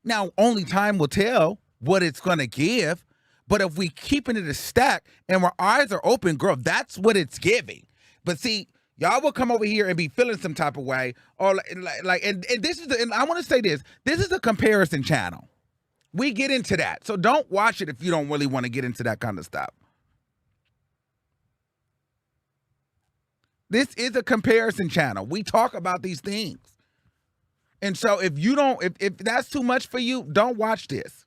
Now, only time will tell what it's going to give. But if we keeping it a stack and our eyes are open, girl, that's what it's giving. But see, y'all will come over here and be feeling some type of way. Or and this is, and I want to say this is a comparison channel. We get into that. So don't watch it if you don't really want to get into that kind of stuff. This is a comparison channel. We talk about these things. And so if you don't, if that's too much for you, don't watch this.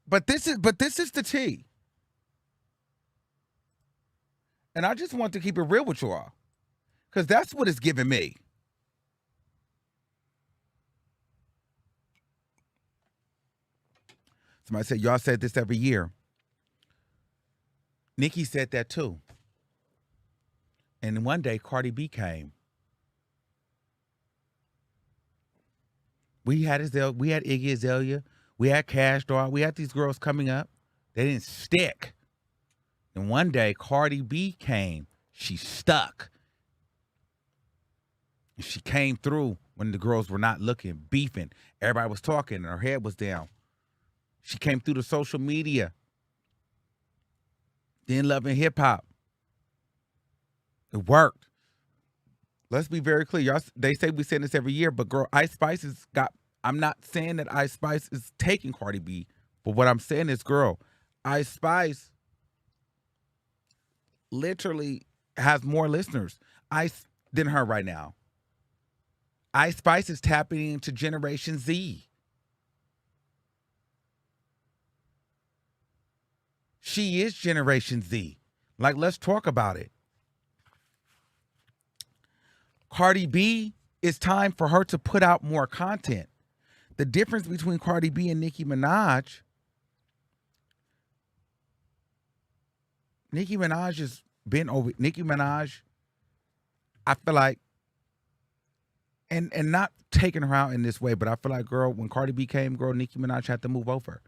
But this is the tea. And I just want to keep it real with you all. Because that's what it's giving me. Somebody said, y'all said this every year. Nicki said that too. And one day, Cardi B came. We had Iggy Azalea. We had Cash Doll. We had these girls coming up. They didn't stick. And one day, Cardi B came. She stuck. She came through when the girls were not looking, beefing. Everybody was talking, and her head was down. She came through the social media. Then Love and Hip Hop. It worked. Let's be very clear. Y'all, they say we say this every year, but girl, Ice Spice has got, I'm not saying that Ice Spice is taking Cardi B, but what I'm saying is, girl, Ice Spice literally has more listeners than her right now. Ice Spice is tapping into Generation Z. She is Generation Z. Like, let's talk about it. Cardi B, it's time for her to put out more content. The difference between Cardi B and Nicki Minaj, Nicki Minaj has been over. Nicki Minaj, I feel like, and not taking her out in this way, but I feel like, girl, when Cardi B came, girl, Nicki Minaj had to move over.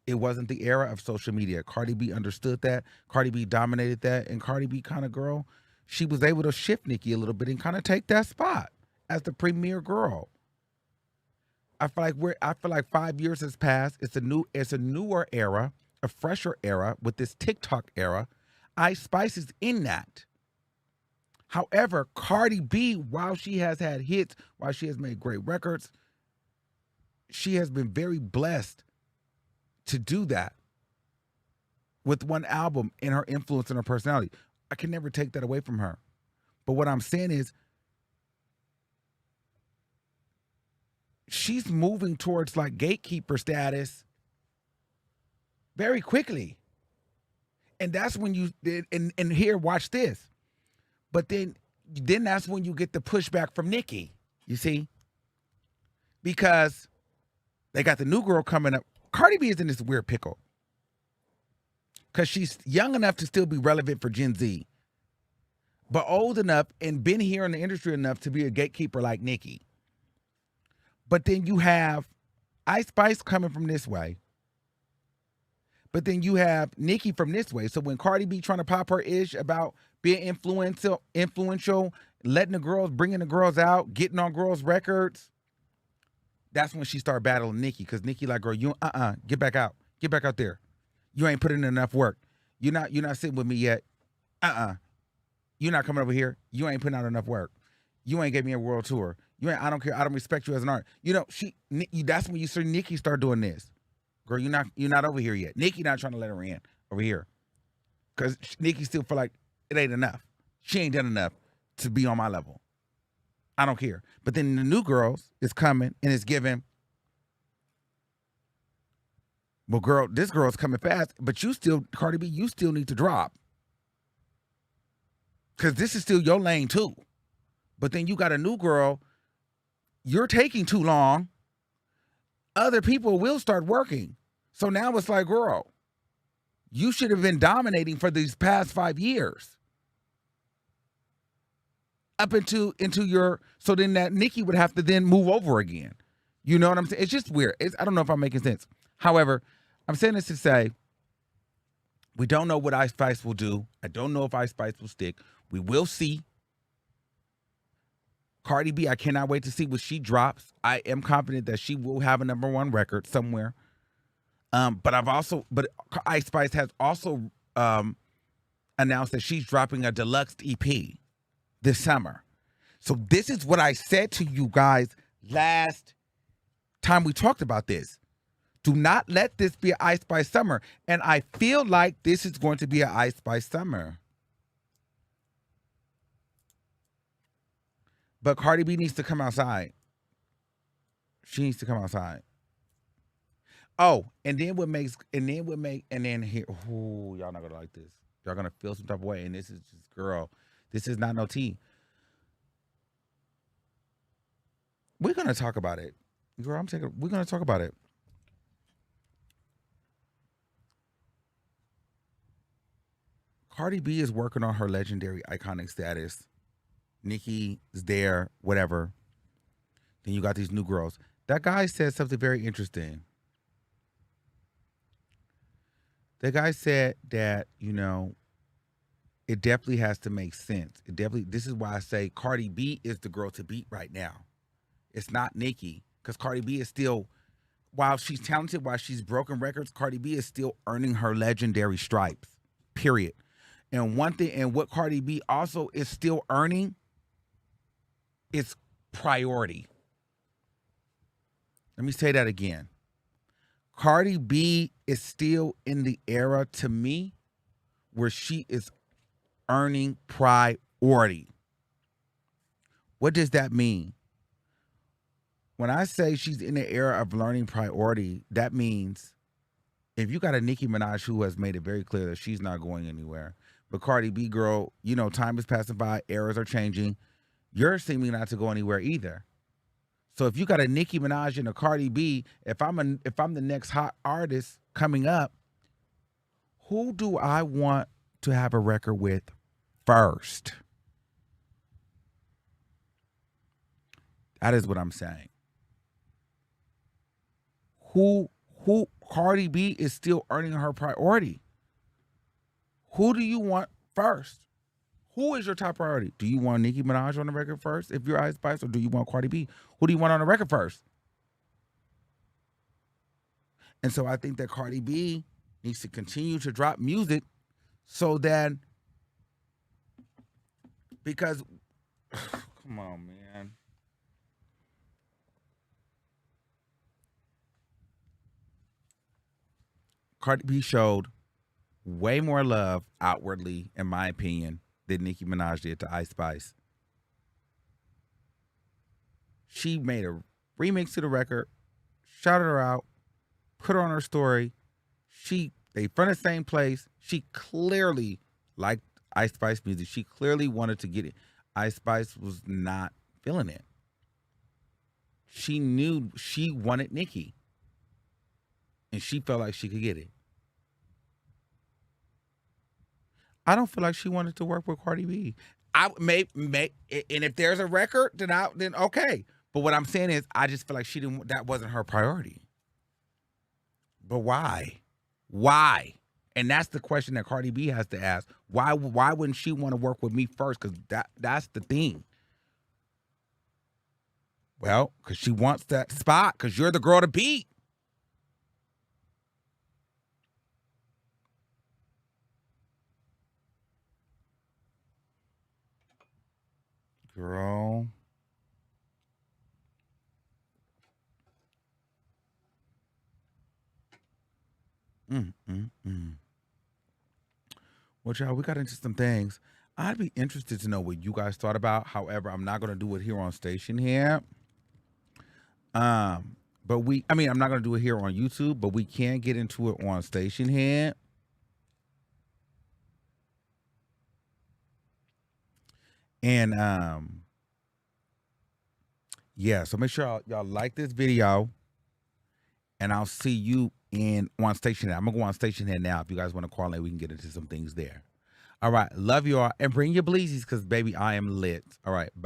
It wasn't the era of social media. Cardi B understood that. Cardi B dominated that. And Cardi B kind of girl, she was able to shift Nicki a little bit and kind of take that spot as the premier girl. I feel like 5 years has passed. It's a newer era, a fresher era with this TikTok era. Ice Spice is in that. However, Cardi B, while she has had hits, while she has made great records, she has been very blessed to do that with one album and her influence and her personality. I can never take that away from her. But what I'm saying is she's moving towards like gatekeeper status very quickly. And that's when you, and here, watch this. But then that's when you get the pushback from Nicki, you see? Because they got the new girl coming up. Cardi B is in this weird pickle because she's young enough to still be relevant for Gen Z, but old enough and been here in the industry enough to be a gatekeeper like Nicki. But then you have Ice Spice coming from this way, but then you have Nicki from this way. So when Cardi B trying to pop her ish about being influential, letting the girls, bringing the girls out, getting on girls' records, that's when she started battling Nicki, because Nicki like, girl, you get back out. Get back out there. You ain't putting in enough work. You're not sitting with me yet. You're not coming over here. You ain't putting out enough work. You ain't gave me a world tour. I don't care. I don't respect you as an artist. That's when you see Nicki start doing this. Girl, you're not over here yet. Nicki not trying to let her in over here. Because Nicki still feel like it ain't enough. She ain't done enough to be on my level. I don't care. But then the new girls is coming and it's giving, well, girl, this girl's coming fast, but you still, Cardi B, you still need to drop. Because this is still your lane too. But then you got a new girl, you're taking too long. Other people will start working. So now it's like, girl, you should have been dominating for these past 5 years. Up into your, so then that Nicki would have to then move over again. You know what I'm saying? It's just weird. I don't know if I'm making sense. However, I'm saying this to say, we don't know what Ice Spice will do. I don't know if Ice Spice will stick. We will see. Cardi B, I cannot wait to see what she drops. I am confident that she will have a #1 record somewhere. But Ice Spice has also announced that she's dropping a deluxe EP this summer. So this is what I said to you guys last time we talked about this. Do not let this be an Ice Spice summer. And I feel like this is going to be an Ice Spice summer. But Cardi B needs to come outside. She needs to come outside. Oh, and then here, ooh, y'all not gonna like this. Y'all gonna feel some type of way. And this is just, girl, this is not no tea. We're gonna talk about it. Girl, we're gonna talk about it. Cardi B is working on her legendary iconic status. Nicki is there, whatever. Then you got these new girls. That guy said something very interesting. The guy said that, you know, it definitely has to make sense. This is why I say Cardi B is the girl to beat right now. It's not Nicki, because Cardi B is still, while she's talented, while she's broken records, Cardi B is still earning her legendary stripes, period. And one thing, and what Cardi B also is still earning is priority. Let me say that again. Cardi B is still in the era, to me, where she is earning priority. What does that mean? When I say she's in the era of learning priority, that means if you got a Nicki Minaj who has made it very clear that she's not going anywhere, but Cardi B, girl, you know, time is passing by, eras are changing, you're seeming not to go anywhere either. So if you got a Nicki Minaj and a Cardi B, if I'm the next hot artist coming up, who do I want to have a record with first? That is what I'm saying. Who Cardi B is still earning her priority. Who do you want first? Who is your top priority? Do you want Nicki Minaj on the record first if you're Ice Spice, or do you want Cardi B? Who do you want on the record first? And so I think that Cardi B needs to continue to drop music so that, because, come on, man. Cardi B showed way more love outwardly, in my opinion, than Nicki Minaj did to Ice Spice. She made a remix to the record, shouted her out, put her on her story. They from the same place. She clearly liked Ice Spice music. She clearly wanted to get it. Ice Spice was not feeling it. She knew she wanted Nicki, and she felt like she could get it. I don't feel like she wanted to work with Cardi B. I may, and if there's a record, then okay. But what I'm saying is, I just feel like that wasn't her priority. But why? Why? And that's the question that Cardi B has to ask. Why wouldn't she want to work with me first? Because that's the thing. Well, because she wants that spot, because you're the girl to beat. Girl. Well, y'all, we got into some things. I'd be interested to know what you guys thought about. However, I'm not going to do it here on StationHead. I'm not going to do it here on YouTube, but we can get into it on StationHead. And yeah, so make sure y'all like this video, and I'll see you on StationHead. I'm gonna go on StationHead now. If you guys want to call in, we can get into some things there. All right, love you all, and bring your bleezies, because baby, I am lit. All right, bye.